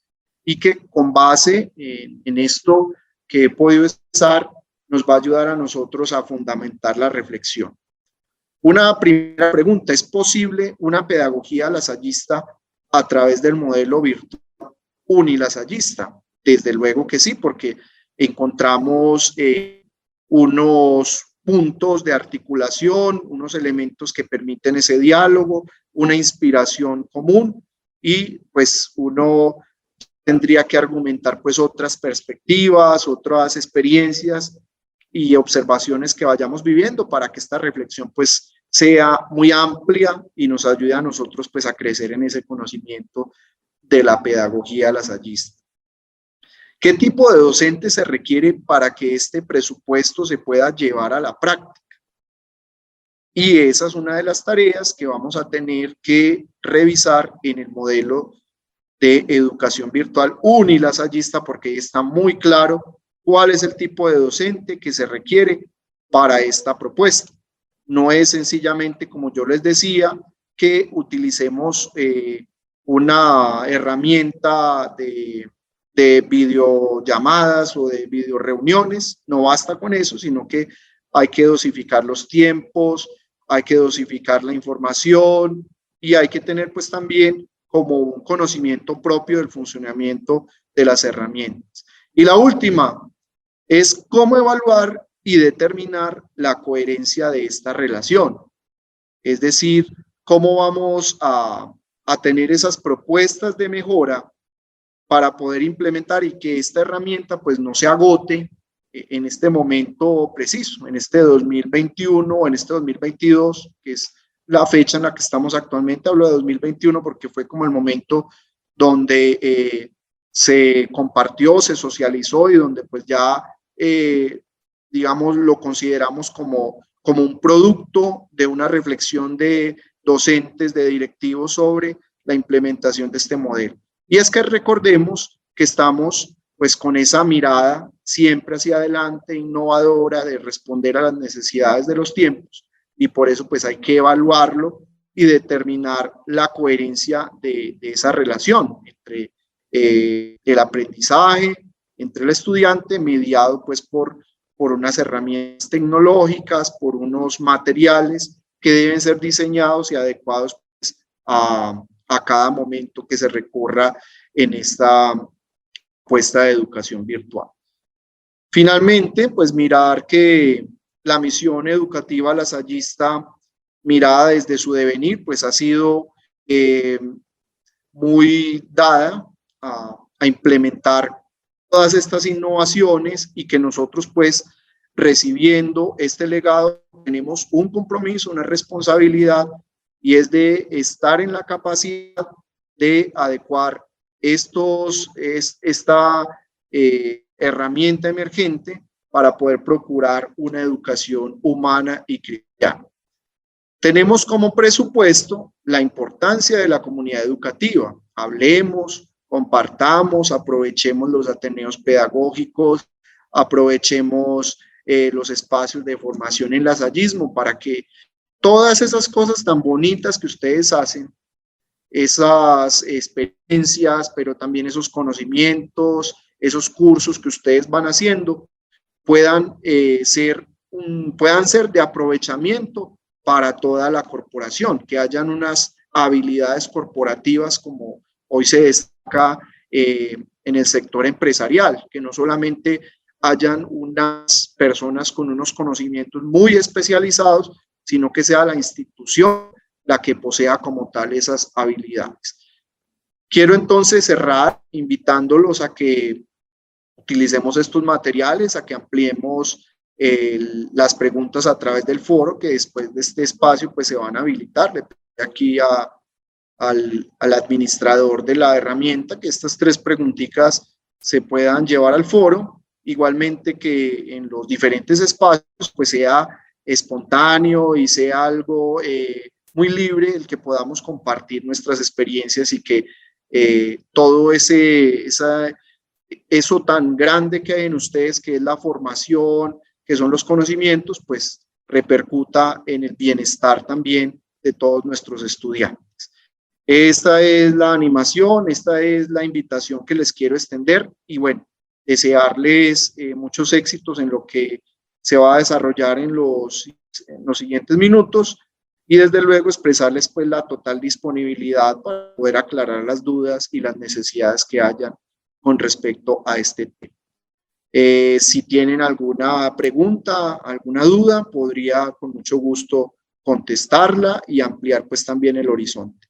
y que con base en esto que he podido expresar nos va a ayudar a nosotros a fundamentar la reflexión. Una primera pregunta: ¿es posible una pedagogía lasallista a través del modelo virtual unilasallista? Desde luego que sí, porque encontramos unos puntos de articulación, unos elementos que permiten ese diálogo, una inspiración común y pues uno tendría que argumentar pues otras perspectivas, otras experiencias y observaciones que vayamos viviendo para que esta reflexión pues sea muy amplia y nos ayude a nosotros pues a crecer en ese conocimiento de la pedagogía lasallista. ¿Qué tipo de docente se requiere para que este presupuesto se pueda llevar a la práctica? Y esa es una de las tareas que vamos a tener que revisar en el modelo de educación virtual unilasallista, porque está muy claro cuál es el tipo de docente que se requiere para esta propuesta. No es sencillamente, como yo les decía, que utilicemos una herramienta de de videollamadas o de videoreuniones. No basta con eso, sino que hay que dosificar los tiempos, hay que dosificar la información y hay que tener pues también como un conocimiento propio del funcionamiento de las herramientas. Y la última es cómo evaluar y determinar la coherencia de esta relación. Es decir, cómo vamos a tener esas propuestas de mejora para poder implementar y que esta herramienta pues no se agote en este momento preciso, en este 2021 o en este 2022, que es la fecha en la que estamos actualmente. Hablo de 2021 porque fue como el momento donde se compartió, se socializó y donde pues ya, digamos, lo consideramos como un producto de una reflexión de docentes, de directivos sobre la implementación de este modelo. Y es que recordemos que estamos pues con esa mirada siempre hacia adelante, innovadora, de responder a las necesidades de los tiempos, y por eso pues hay que evaluarlo y determinar la coherencia de esa relación entre el aprendizaje, entre el estudiante, mediado pues por unas herramientas tecnológicas, por unos materiales que deben ser diseñados y adecuados pues, a cada momento que se recurra en esta puesta de educación virtual. Finalmente, pues mirar que la misión educativa lasallista, mirada desde su devenir, pues ha sido muy dada a implementar todas estas innovaciones y que nosotros pues recibiendo este legado tenemos un compromiso, una responsabilidad, y es de estar en la capacidad de adecuar esta herramienta emergente para poder procurar una educación humana y cristiana. Tenemos como presupuesto la importancia de la comunidad educativa. Hablemos, compartamos, aprovechemos los ateneos pedagógicos, aprovechemos los espacios de formación en lasallismo para que todas esas cosas tan bonitas que ustedes hacen, esas experiencias, pero también esos conocimientos, esos cursos que ustedes van haciendo, puedan ser de aprovechamiento para toda la corporación, que hayan unas habilidades corporativas como hoy se destaca en el sector empresarial, que no solamente hayan unas personas con unos conocimientos muy especializados, sino que sea la institución la que posea como tal esas habilidades. Quiero entonces cerrar invitándolos a que utilicemos estos materiales, a que ampliemos las preguntas a través del foro, que después de este espacio pues se van a habilitar. Le pido aquí al administrador de la herramienta que estas 3 preguntitas se puedan llevar al foro, igualmente que en los diferentes espacios pues sea espontáneo y sea algo muy libre el que podamos compartir nuestras experiencias y que todo eso tan grande que hay en ustedes, que es la formación, que son los conocimientos, pues repercuta en el bienestar también de todos nuestros estudiantes. Esta es la animación, esta es la invitación que les quiero extender y bueno, desearles muchos éxitos en lo que se va a desarrollar en los siguientes minutos y desde luego expresarles pues la total disponibilidad para poder aclarar las dudas y las necesidades que hayan con respecto a este tema. Si tienen alguna pregunta, alguna duda, podría con mucho gusto contestarla y ampliar pues también el horizonte.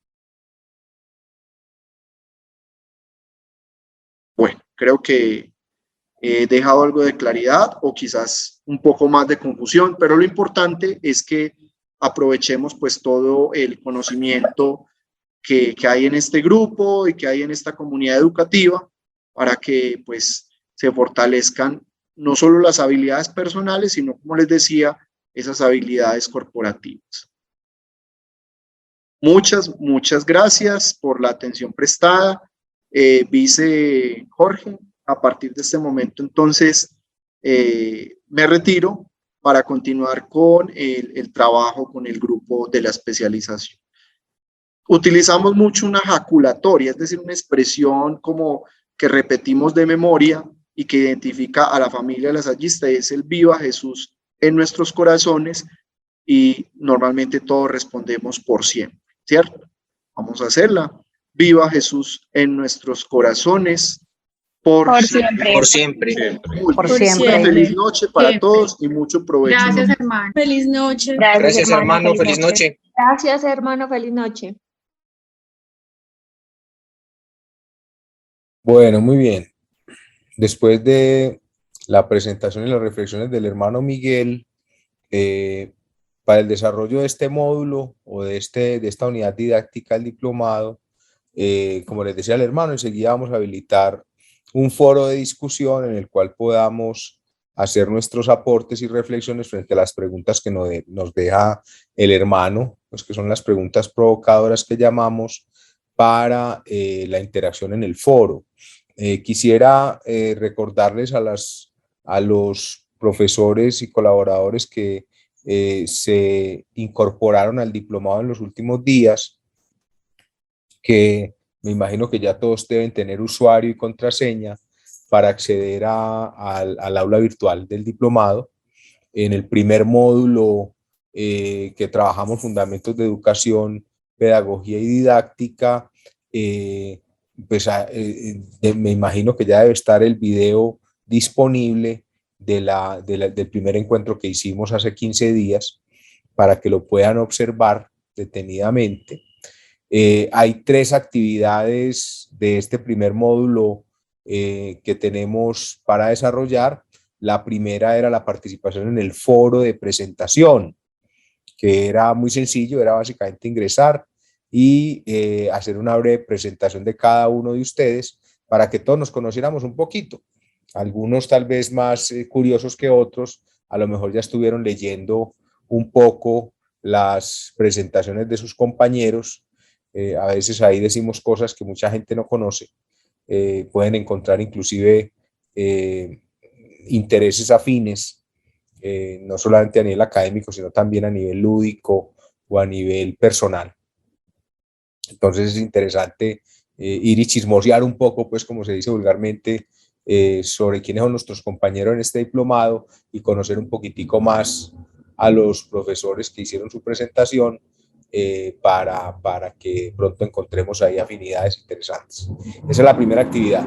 Bueno, creo que he dejado algo de claridad o quizás un poco más de confusión, pero lo importante es que aprovechemos pues todo el conocimiento que hay en este grupo y que hay en esta comunidad educativa para que pues se fortalezcan no solo las habilidades personales, sino como les decía, esas habilidades corporativas. Muchas gracias por la atención prestada. Vice Jorge, a partir de este momento entonces me retiro para continuar con el trabajo con el grupo de la especialización. Utilizamos mucho una jaculatoria, es decir, una expresión como que repetimos de memoria y que identifica a la familia lasallista, es el Viva Jesús en nuestros corazones, y normalmente todos respondemos por siempre, ¿cierto? Vamos a hacerla. Viva Jesús en nuestros corazones por siempre. Por siempre. Por siempre. Feliz noche para todos y mucho provecho. Gracias, hermano. Feliz noche. Gracias, hermano. Feliz noche. Gracias, hermano. Feliz noche. Bueno, muy bien. Después de la presentación y las reflexiones del hermano Miguel, para el desarrollo de este módulo o de esta unidad didáctica del diplomado, como les decía el hermano, enseguida vamos a habilitar un foro de discusión en el cual podamos hacer nuestros aportes y reflexiones frente a las preguntas que nos deja el hermano, pues que son las preguntas provocadoras que llamamos para la interacción en el foro. Quisiera recordarles a los profesores y colaboradores que se incorporaron al diplomado en los últimos días, que me imagino que ya todos deben tener usuario y contraseña para acceder al aula virtual del diplomado. En el primer módulo que trabajamos fundamentos de educación, pedagogía y didáctica, me imagino que ya debe estar el video disponible del primer encuentro que hicimos hace 15 días para que lo puedan observar detenidamente. Hay 3 actividades de este primer módulo que tenemos para desarrollar. La primera era la participación en el foro de presentación, que era muy sencillo, era básicamente ingresar y hacer una breve presentación de cada uno de ustedes para que todos nos conociéramos un poquito. Algunos tal vez más curiosos que otros, a lo mejor ya estuvieron leyendo un poco las presentaciones de sus compañeros. A veces ahí decimos cosas que mucha gente no conoce. Pueden encontrar inclusive intereses afines, no solamente a nivel académico, sino también a nivel lúdico o a nivel personal. Entonces es interesante ir y chismosear un poco, pues como se dice vulgarmente, sobre quiénes son nuestros compañeros en este diplomado y conocer un poquitico más a los profesores que hicieron su presentación, para que pronto encontremos ahí afinidades interesantes. Esa es la primera actividad.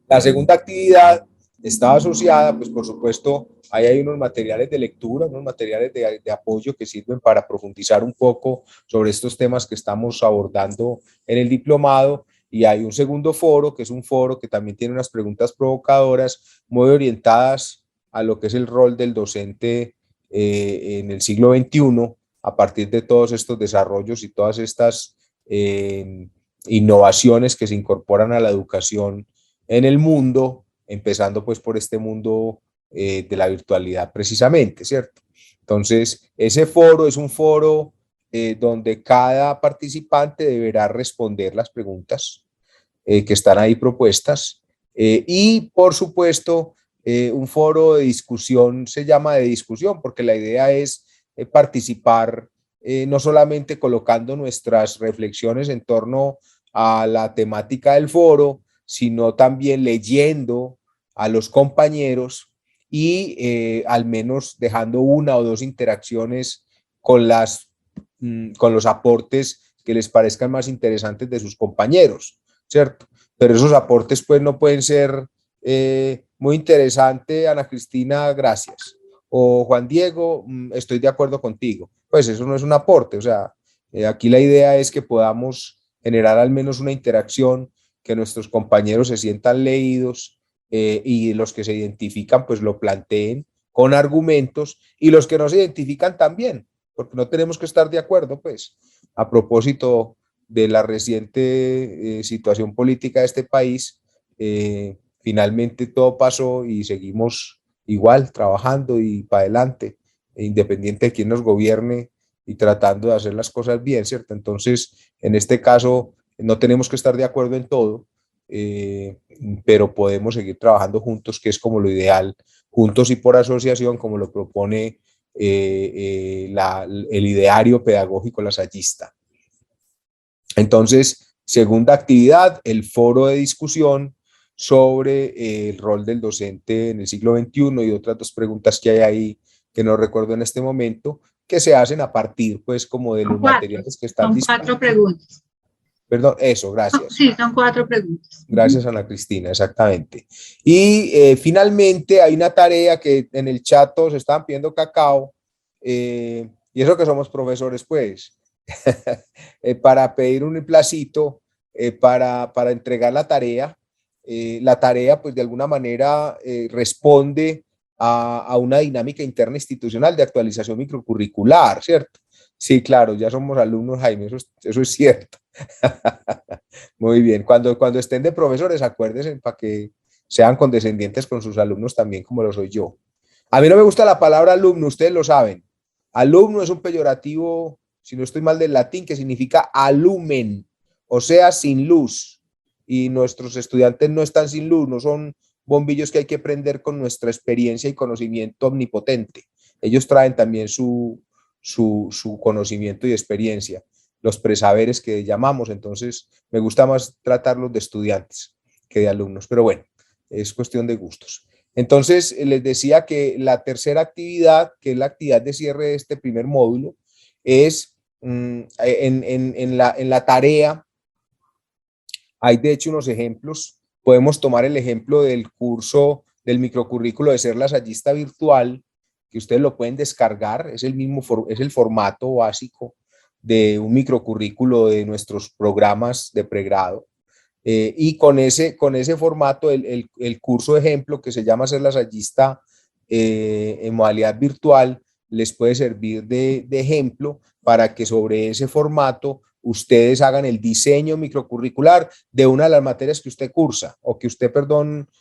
La segunda actividad está asociada, pues por supuesto, ahí hay unos materiales de lectura, unos materiales de apoyo que sirven para profundizar un poco sobre estos temas que estamos abordando en el diplomado, y hay un segundo foro, que es un foro que también tiene unas preguntas provocadoras muy orientadas a lo que es el rol del docente en el siglo XXI, a partir de todos estos desarrollos y todas estas innovaciones que se incorporan a la educación en el mundo, empezando pues por este mundo de la virtualidad precisamente, ¿cierto? Entonces, ese foro es un foro donde cada participante deberá responder las preguntas que están ahí propuestas, y por supuesto un foro de discusión se llama de discusión porque la idea es participar no solamente colocando nuestras reflexiones en torno a la temática del foro, sino también leyendo a los compañeros y al menos dejando 1 o 2 interacciones con los aportes que les parezcan más interesantes de sus compañeros, ¿cierto? Pero esos aportes pues no pueden ser muy interesante, Ana Cristina, gracias, o Juan Diego, estoy de acuerdo contigo. Pues eso no es un aporte, o sea, aquí la idea es que podamos generar al menos una interacción, que nuestros compañeros se sientan leídos, y los que se identifican pues lo planteen con argumentos, y los que no se identifican también, porque no tenemos que estar de acuerdo, pues, a propósito de la reciente situación política de este país. Finalmente todo pasó y seguimos igual trabajando y para adelante, independiente de quién nos gobierne y tratando de hacer las cosas bien, ¿cierto? Entonces, en este caso, no tenemos que estar de acuerdo en todo, pero podemos seguir trabajando juntos, que es como lo ideal, juntos y por asociación, como lo propone el ideario pedagógico lasallista. Entonces, Segunda actividad, el foro de discusión sobre el rol del docente en el siglo XXI y otras dos preguntas que hay ahí que no recuerdo en este momento, que se hacen a partir, pues, como de los materiales que están disponibles. Son 4 preguntas. Perdón, eso, gracias. Sí, son 4 preguntas. Gracias, Ana Cristina, exactamente. Y finalmente hay una tarea que en el chat todos estaban pidiendo cacao, y eso que somos profesores, pues, para pedir un placito para entregar la tarea. La tarea, pues, de alguna manera responde a una dinámica interna institucional de actualización microcurricular, ¿cierto? Sí, claro, ya somos alumnos, Jaime, eso es cierto. Muy bien, cuando estén de profesores, acuérdense para que sean condescendientes con sus alumnos también, como lo soy yo. A mí no me gusta la palabra alumno, ustedes lo saben. Alumno es un peyorativo, si no estoy mal, del latín, que significa alumen, o sea, sin luz. Y nuestros estudiantes no están sin luz, no son bombillos que hay que prender con nuestra experiencia y conocimiento omnipotente. Ellos traen también su conocimiento y experiencia, los presaberes que llamamos. Entonces me gusta más tratarlos de estudiantes que de alumnos, pero bueno, es cuestión de gustos. Entonces les decía que la tercera actividad, que es la actividad de cierre de este primer módulo, es en la tarea. Hay de hecho unos ejemplos. Podemos tomar el ejemplo del curso del microcurrículo de ser lasallista virtual, que ustedes lo pueden descargar, es el formato básico de un microcurrículo de nuestros programas de pregrado. Y con ese formato, el curso ejemplo que se llama Ser lasallista en modalidad virtual, les puede servir de ejemplo para que sobre ese formato ustedes hagan el diseño microcurricular de una de las materias que usted cursa o que usted,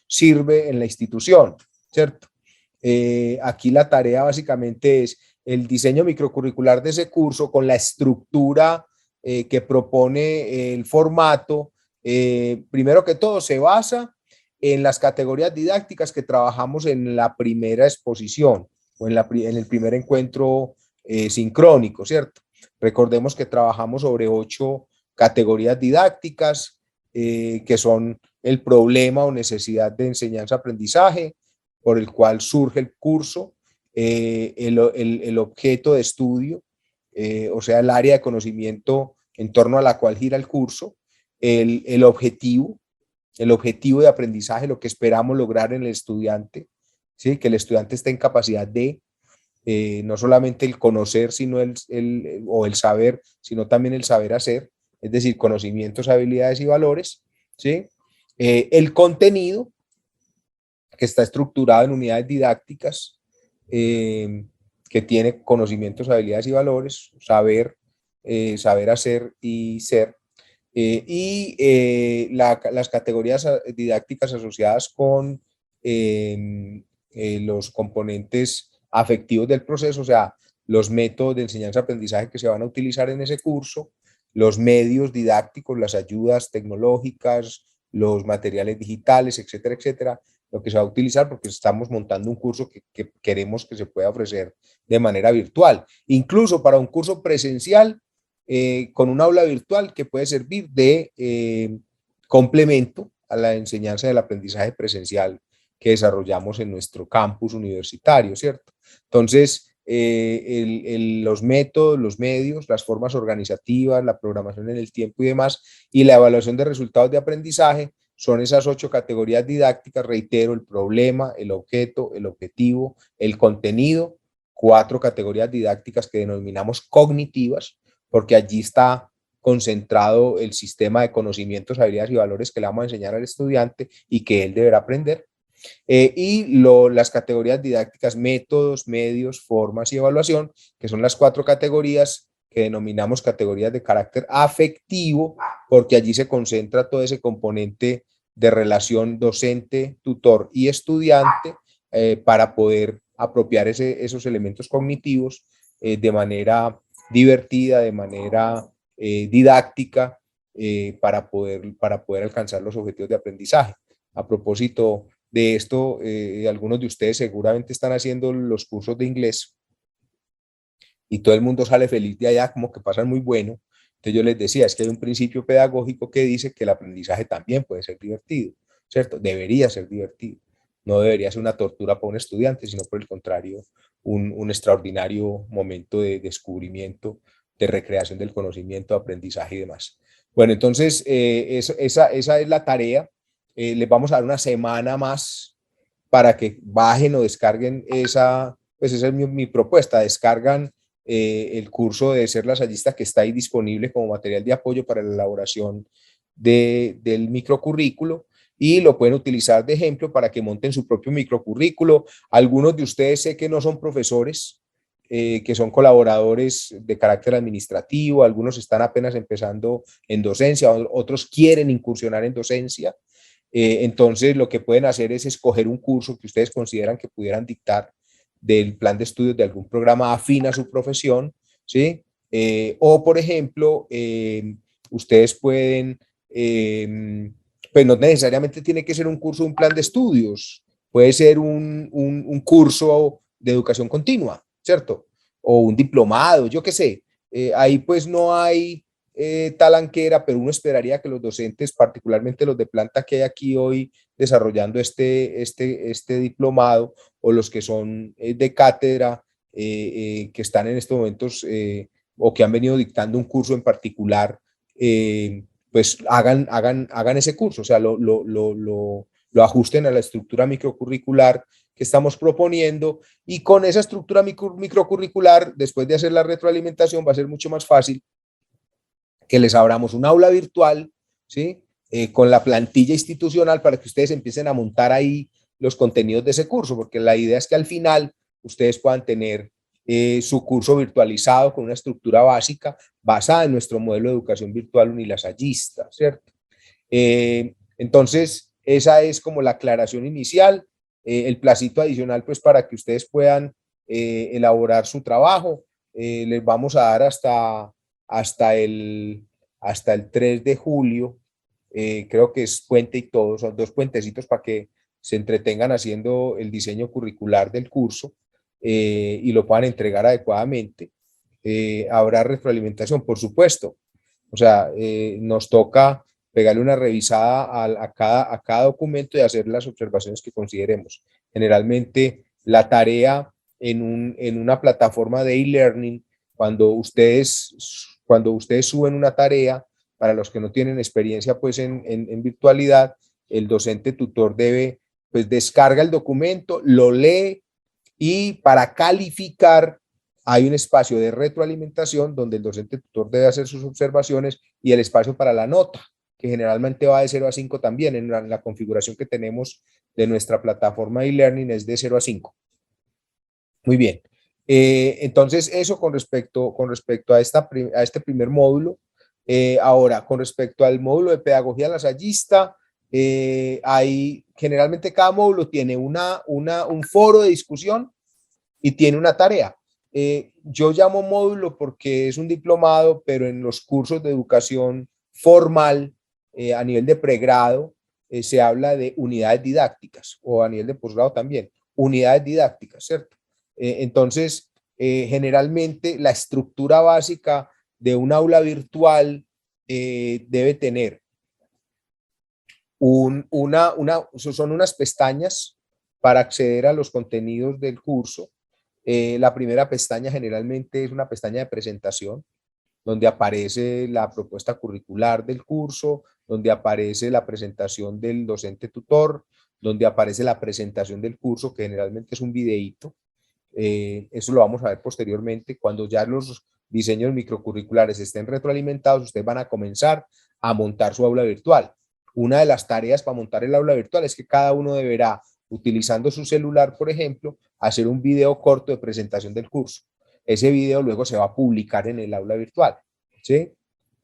sirve en la institución, ¿cierto? Aquí la tarea básicamente es el diseño microcurricular de ese curso con la estructura que propone el formato. Primero que todo, se basa en las categorías didácticas que trabajamos en la primera exposición o en el primer encuentro sincrónico, ¿cierto? Recordemos que trabajamos sobre 8 categorías didácticas que son el problema o necesidad de enseñanza-aprendizaje por el cual surge el curso, el objeto de estudio, o sea, el área de conocimiento en torno a la cual gira el curso, el objetivo de aprendizaje, lo que esperamos lograr en el estudiante, ¿sí? Que el estudiante esté en capacidad de no solamente el conocer, sino el saber, sino también el saber hacer, es decir, conocimientos, habilidades y valores, ¿sí? El contenido, que está estructurado en unidades didácticas, que tiene conocimientos, habilidades y valores, saber hacer y ser, las categorías didácticas asociadas con los componentes afectivos del proceso, o sea, los métodos de enseñanza-aprendizaje que se van a utilizar en ese curso, los medios didácticos, las ayudas tecnológicas, los materiales digitales, etcétera, etcétera, lo que se va a utilizar porque estamos montando un curso que queremos que se pueda ofrecer de manera virtual, incluso para un curso presencial con un aula virtual que puede servir de complemento a la enseñanza del aprendizaje presencial que desarrollamos en nuestro campus universitario, ¿cierto? Entonces, los métodos, los medios, las formas organizativas, la programación en el tiempo y demás, y la evaluación de resultados de aprendizaje son esas 8 categorías didácticas, reitero, el problema, el objeto, el objetivo, el contenido, 4 categorías didácticas que denominamos cognitivas, porque allí está concentrado el sistema de conocimientos, habilidades y valores que le vamos a enseñar al estudiante y que él deberá aprender. Las categorías didácticas, métodos, medios, formas y evaluación, que son las 4 categorías que denominamos categorías de carácter afectivo, porque allí se concentra todo ese componente de relación docente, tutor y estudiante para poder apropiar esos elementos cognitivos de manera divertida, de manera didáctica, para poder alcanzar los objetivos de aprendizaje. A propósito de esto, algunos de ustedes seguramente están haciendo los cursos de inglés y todo el mundo sale feliz de allá, como que pasan muy bueno, Entonces yo les decía, es que hay un principio pedagógico que dice que el aprendizaje también puede ser divertido, ¿cierto? Debería ser divertido. No debería ser una tortura para un estudiante, sino por el contrario, un extraordinario momento de descubrimiento, de recreación del conocimiento, de aprendizaje y demás. Bueno, entonces esa es la tarea. Les vamos a dar una semana más para que bajen o descarguen esa, pues esa es mi propuesta, descargan el curso de Ser Lasallista que está ahí disponible como material de apoyo para la elaboración del microcurrículo y lo pueden utilizar de ejemplo para que monten su propio microcurrículo. Algunos de ustedes sé que no son profesores, que son colaboradores de carácter administrativo, algunos están apenas empezando en docencia, otros quieren incursionar en docencia. Entonces lo que pueden hacer es escoger un curso que ustedes consideran que pudieran dictar del plan de estudios de algún programa afín a su profesión, ¿sí? O por ejemplo, ustedes pueden, pues no necesariamente tiene que ser un curso, un plan de estudios, puede ser un curso de educación continua, ¿cierto? O un diplomado, yo qué sé. Ahí pues no hay talanquera, pero uno esperaría que los docentes, particularmente los de planta que hay aquí hoy desarrollando este diplomado, o los que son de cátedra, que están en estos momentos o que han venido dictando un curso en particular, pues hagan ese curso, o sea, lo ajusten a la estructura microcurricular que estamos proponiendo, y con esa estructura microcurricular, después de hacer la retroalimentación, va a ser mucho más fácil que les abramos un aula virtual, ¿sí? Con la plantilla institucional para que ustedes empiecen a montar ahí los contenidos de ese curso, porque la idea es que al final ustedes puedan tener su curso virtualizado con una estructura básica basada en nuestro modelo de educación virtual unilasallista, ¿cierto? Entonces, esa es como la aclaración inicial, el placito adicional pues para que ustedes puedan elaborar su trabajo. Les vamos a dar hasta el 3 de julio, creo que es puente y todo, son 2 puentecitos para que se entretengan haciendo el diseño curricular del curso y lo puedan entregar adecuadamente. Habrá retroalimentación, por supuesto, o sea, nos toca pegarle una revisada a cada documento y hacer las observaciones que consideremos. Generalmente la tarea en una plataforma de e-learning, cuando ustedes suben una tarea, para los que no tienen experiencia pues en virtualidad, el docente tutor debe, pues descarga el documento, lo lee, y para calificar hay un espacio de retroalimentación donde el docente tutor debe hacer sus observaciones, y el espacio para la nota, que generalmente va de 0 a 5 también. En la configuración que tenemos de nuestra plataforma e-learning es de 0 a 5. Muy bien. Entonces, eso con respecto a este primer módulo. Ahora, con respecto al módulo de pedagogía lasallista, generalmente cada módulo tiene un foro de discusión y tiene una tarea. Yo llamo módulo porque es un diplomado, pero en los cursos de educación formal a nivel de pregrado se habla de unidades didácticas, o a nivel de posgrado también, unidades didácticas, ¿cierto? Entonces, generalmente la estructura básica de un aula virtual debe tener son unas pestañas para acceder a los contenidos del curso. La primera pestaña generalmente es una pestaña de presentación, donde aparece la propuesta curricular del curso, donde aparece la presentación del docente tutor, donde aparece la presentación del curso, que generalmente es un videíto. Eso lo vamos a ver posteriormente. Cuando ya los diseños microcurriculares estén retroalimentados, ustedes van a comenzar a montar su aula virtual. Una de las tareas para montar el aula virtual es que cada uno deberá, utilizando su celular, por ejemplo, hacer un video corto de presentación del curso. Ese video luego se va a publicar en el aula virtual, ¿sí?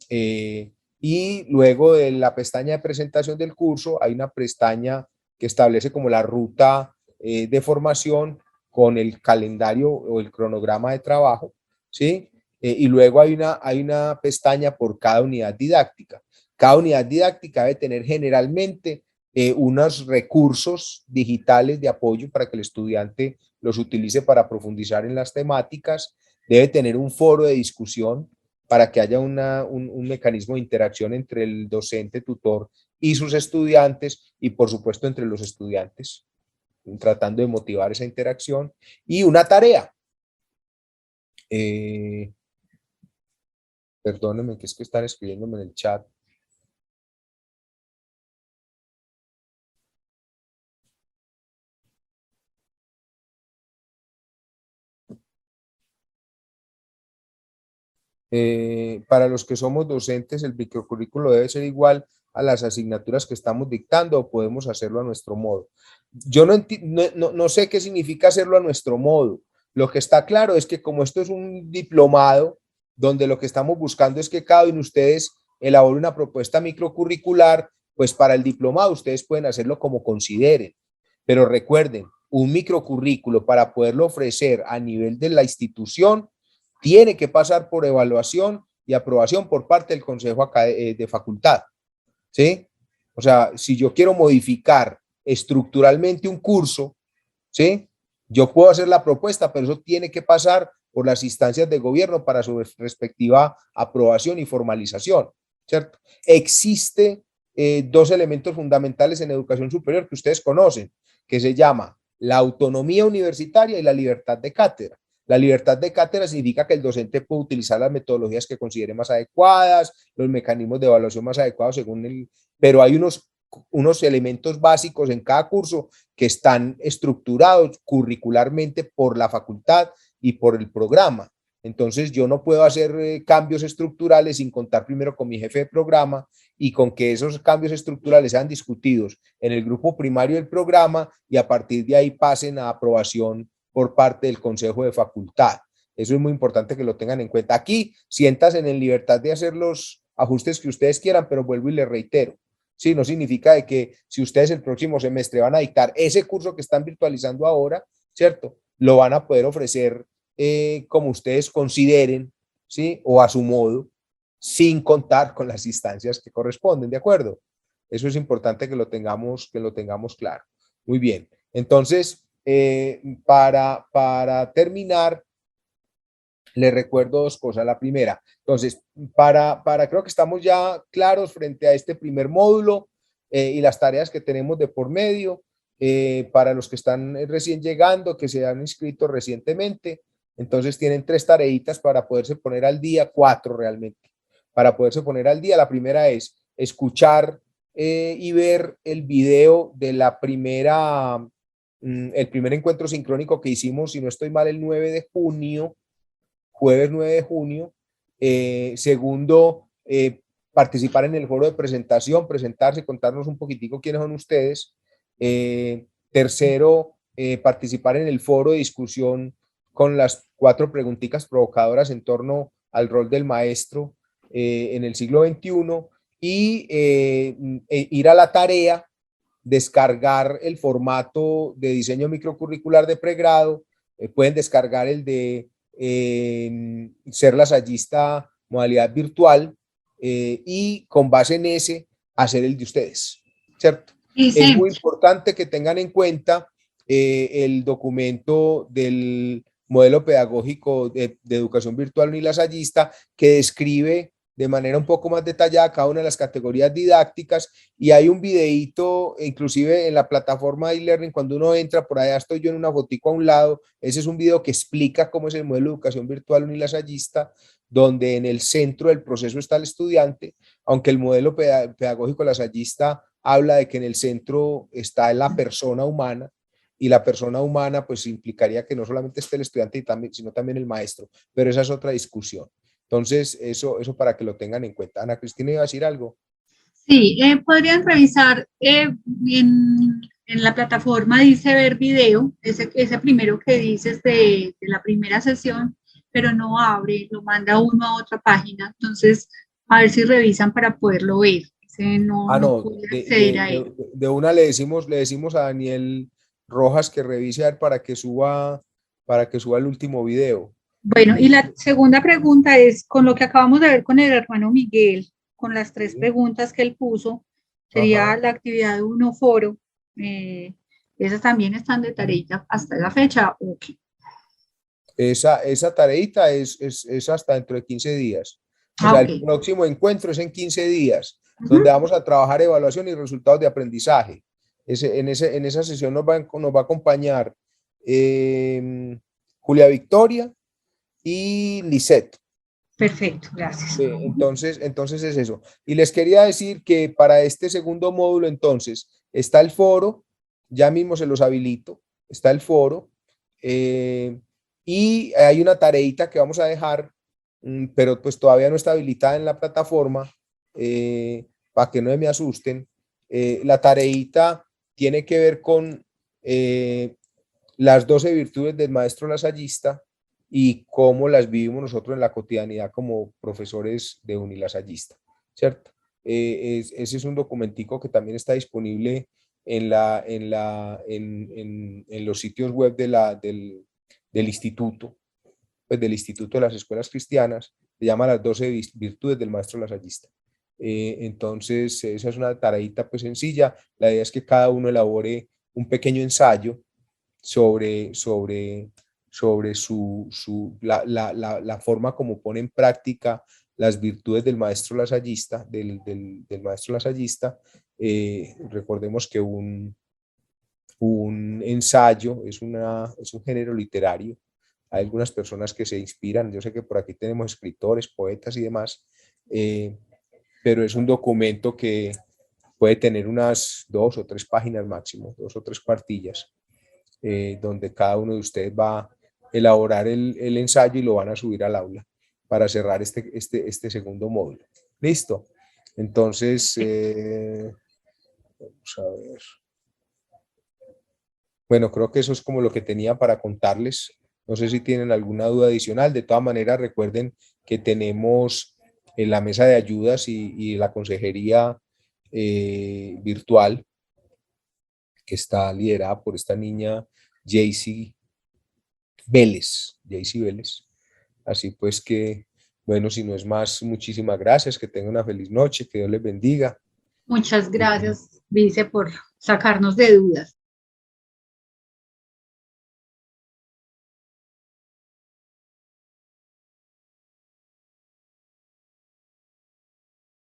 Y luego de la pestaña de presentación del curso hay una pestaña que establece como la ruta de formación con el calendario o el cronograma de trabajo, ¿sí? Y luego hay una pestaña por cada unidad didáctica. Cada unidad didáctica debe tener generalmente unos recursos digitales de apoyo para que el estudiante los utilice para profundizar en las temáticas. Debe tener un foro de discusión para que haya un mecanismo de interacción entre el docente, tutor y sus estudiantes, y por supuesto entre los estudiantes, tratando de motivar esa interacción, y una tarea. Perdónenme, que es que están escribiéndome en el chat. Para los que somos docentes, el microcurrículo debe ser igual a las asignaturas que estamos dictando, o podemos hacerlo a nuestro modo. Yo no sé qué significa hacerlo a nuestro modo. Lo que está claro es que como esto es un diplomado, donde lo que estamos buscando es que cada uno de ustedes elabore una propuesta microcurricular, pues para el diplomado ustedes pueden hacerlo como consideren. Pero recuerden, un microcurrículo para poderlo ofrecer a nivel de la institución tiene que pasar por evaluación y aprobación por parte del Consejo de Facultad, ¿sí? O sea, si yo quiero modificar estructuralmente un curso, ¿sí? Yo puedo hacer la propuesta, pero eso tiene que pasar por las instancias de gobierno para su respectiva aprobación y formalización, ¿cierto? Existe dos elementos fundamentales en educación superior que ustedes conocen, que se llama la autonomía universitaria y la libertad de cátedra. La libertad de cátedra significa que el docente puede utilizar las metodologías que considere más adecuadas, los mecanismos de evaluación más adecuados pero hay unos elementos básicos en cada curso que están estructurados curricularmente por la facultad y por el programa. Entonces yo no puedo hacer cambios estructurales sin contar primero con mi jefe de programa y con que esos cambios estructurales sean discutidos en el grupo primario del programa y a partir de ahí pasen a aprobación por parte del Consejo de Facultad. Eso es muy importante que lo tengan en cuenta. Aquí siéntanse en libertad de hacer los ajustes que ustedes quieran, pero vuelvo y les reitero, sí, no significa de que si ustedes el próximo semestre van a dictar ese curso que están virtualizando ahora, ¿cierto? Lo van a poder ofrecer como ustedes consideren, ¿sí? O a su modo, sin contar con las instancias que corresponden, ¿de acuerdo? Eso es importante que lo tengamos claro. Muy bien. Entonces, para terminar, les recuerdo dos cosas. La primera, entonces, creo que estamos ya claros frente a este primer módulo y las tareas que tenemos de por medio. Para los que están recién llegando, que se han inscrito recientemente, entonces tienen 3 tareitas para poderse poner al día, 4 realmente, para poderse poner al día. La primera es escuchar y ver el video de el primer encuentro sincrónico que hicimos, si no estoy mal, el 9 de junio, jueves 9 de junio. Segundo, participar en el foro de presentación, presentarse, contarnos un poquitico quiénes son ustedes. Tercero, participar en el foro de discusión con las 4 preguntitas provocadoras en torno al rol del maestro en el siglo XXI y ir a la tarea, descargar el formato de diseño microcurricular de pregrado. Pueden descargar el de ser lasallista modalidad virtual y con base en ese hacer el de ustedes, ¿cierto? Sí. Es muy importante que tengan en cuenta el documento del modelo pedagógico de educación virtual unilasallista, que describe de manera un poco más detallada cada una de las categorías didácticas, y hay un videíto inclusive en la plataforma de e-learning. Cuando uno entra, por allá estoy yo en una fotico a un lado, ese es un video que explica cómo es el modelo de educación virtual unilasallista, donde en el centro del proceso está el estudiante, aunque el modelo pedagógico lasallista habla de que en el centro está la persona humana, y la persona humana pues implicaría que no solamente esté el estudiante sino también el maestro, pero esa es otra discusión. Entonces, eso para que lo tengan en cuenta. Ana Cristina, ¿iba a decir algo? Sí, podrían revisar en la plataforma, dice ver video, ese primero que dices de la primera sesión, pero no abre, lo manda uno a otra página. Entonces, a ver si revisan para poderlo ver. No puede acceder a él. De una le decimos a Daniel Rojas que revise a ver para que suba el último video. Bueno, y la segunda pregunta es, con lo que acabamos de ver con el hermano Miguel, con las 3 preguntas que él puso, sería Ajá. La actividad de uno foro, esas también están de tareita hasta la fecha, ¿o qué? Esa tareita es hasta dentro de 15 días. O sea, ok. el próximo encuentro es en 15 días, donde vamos a trabajar evaluación y resultados de aprendizaje. En esa sesión nos va a acompañar Julia Victoria y Lisette. Perfecto, gracias. Entonces es eso. Y les quería decir que para este segundo módulo, entonces, está el foro, ya mismo se los habilito, está el foro, y hay una tareita que vamos a dejar, pero pues todavía no está habilitada en la plataforma, para que no me asusten. La tareita tiene que ver con las 12 virtudes del maestro lasallista y cómo las vivimos nosotros en la cotidianidad como profesores de unilasallista, ¿cierto? Ese es un documentico que también está disponible en los sitios web del instituto, pues del Instituto de las Escuelas Cristianas. Se llama las 12 virtudes del maestro lasallista. Entonces, esa es una tareita pues sencilla. La idea es que cada uno elabore un pequeño ensayo sobre la forma como pone en práctica las virtudes del maestro lasallista, del maestro lasallista. Recordemos que un ensayo es un género literario. Hay algunas personas que se inspiran, yo sé que por aquí tenemos escritores, poetas y demás, pero es un documento que puede tener unas 2 o 3 páginas máximo, 2 o 3 cuartillas, donde cada uno de ustedes va a elaborar el ensayo y lo van a subir al aula para cerrar este segundo módulo. ¿Listo? Entonces, vamos a ver. Bueno, creo que eso es como lo que tenía para contarles. No sé si tienen alguna duda adicional. De todas maneras, recuerden que tenemos en la mesa de ayudas y la consejería virtual, que está liderada por esta niña Jaycee Vélez. Así pues que, bueno, si no es más, muchísimas gracias, que tengan una feliz noche, que Dios les bendiga. Muchas gracias, Vice, por sacarnos de dudas.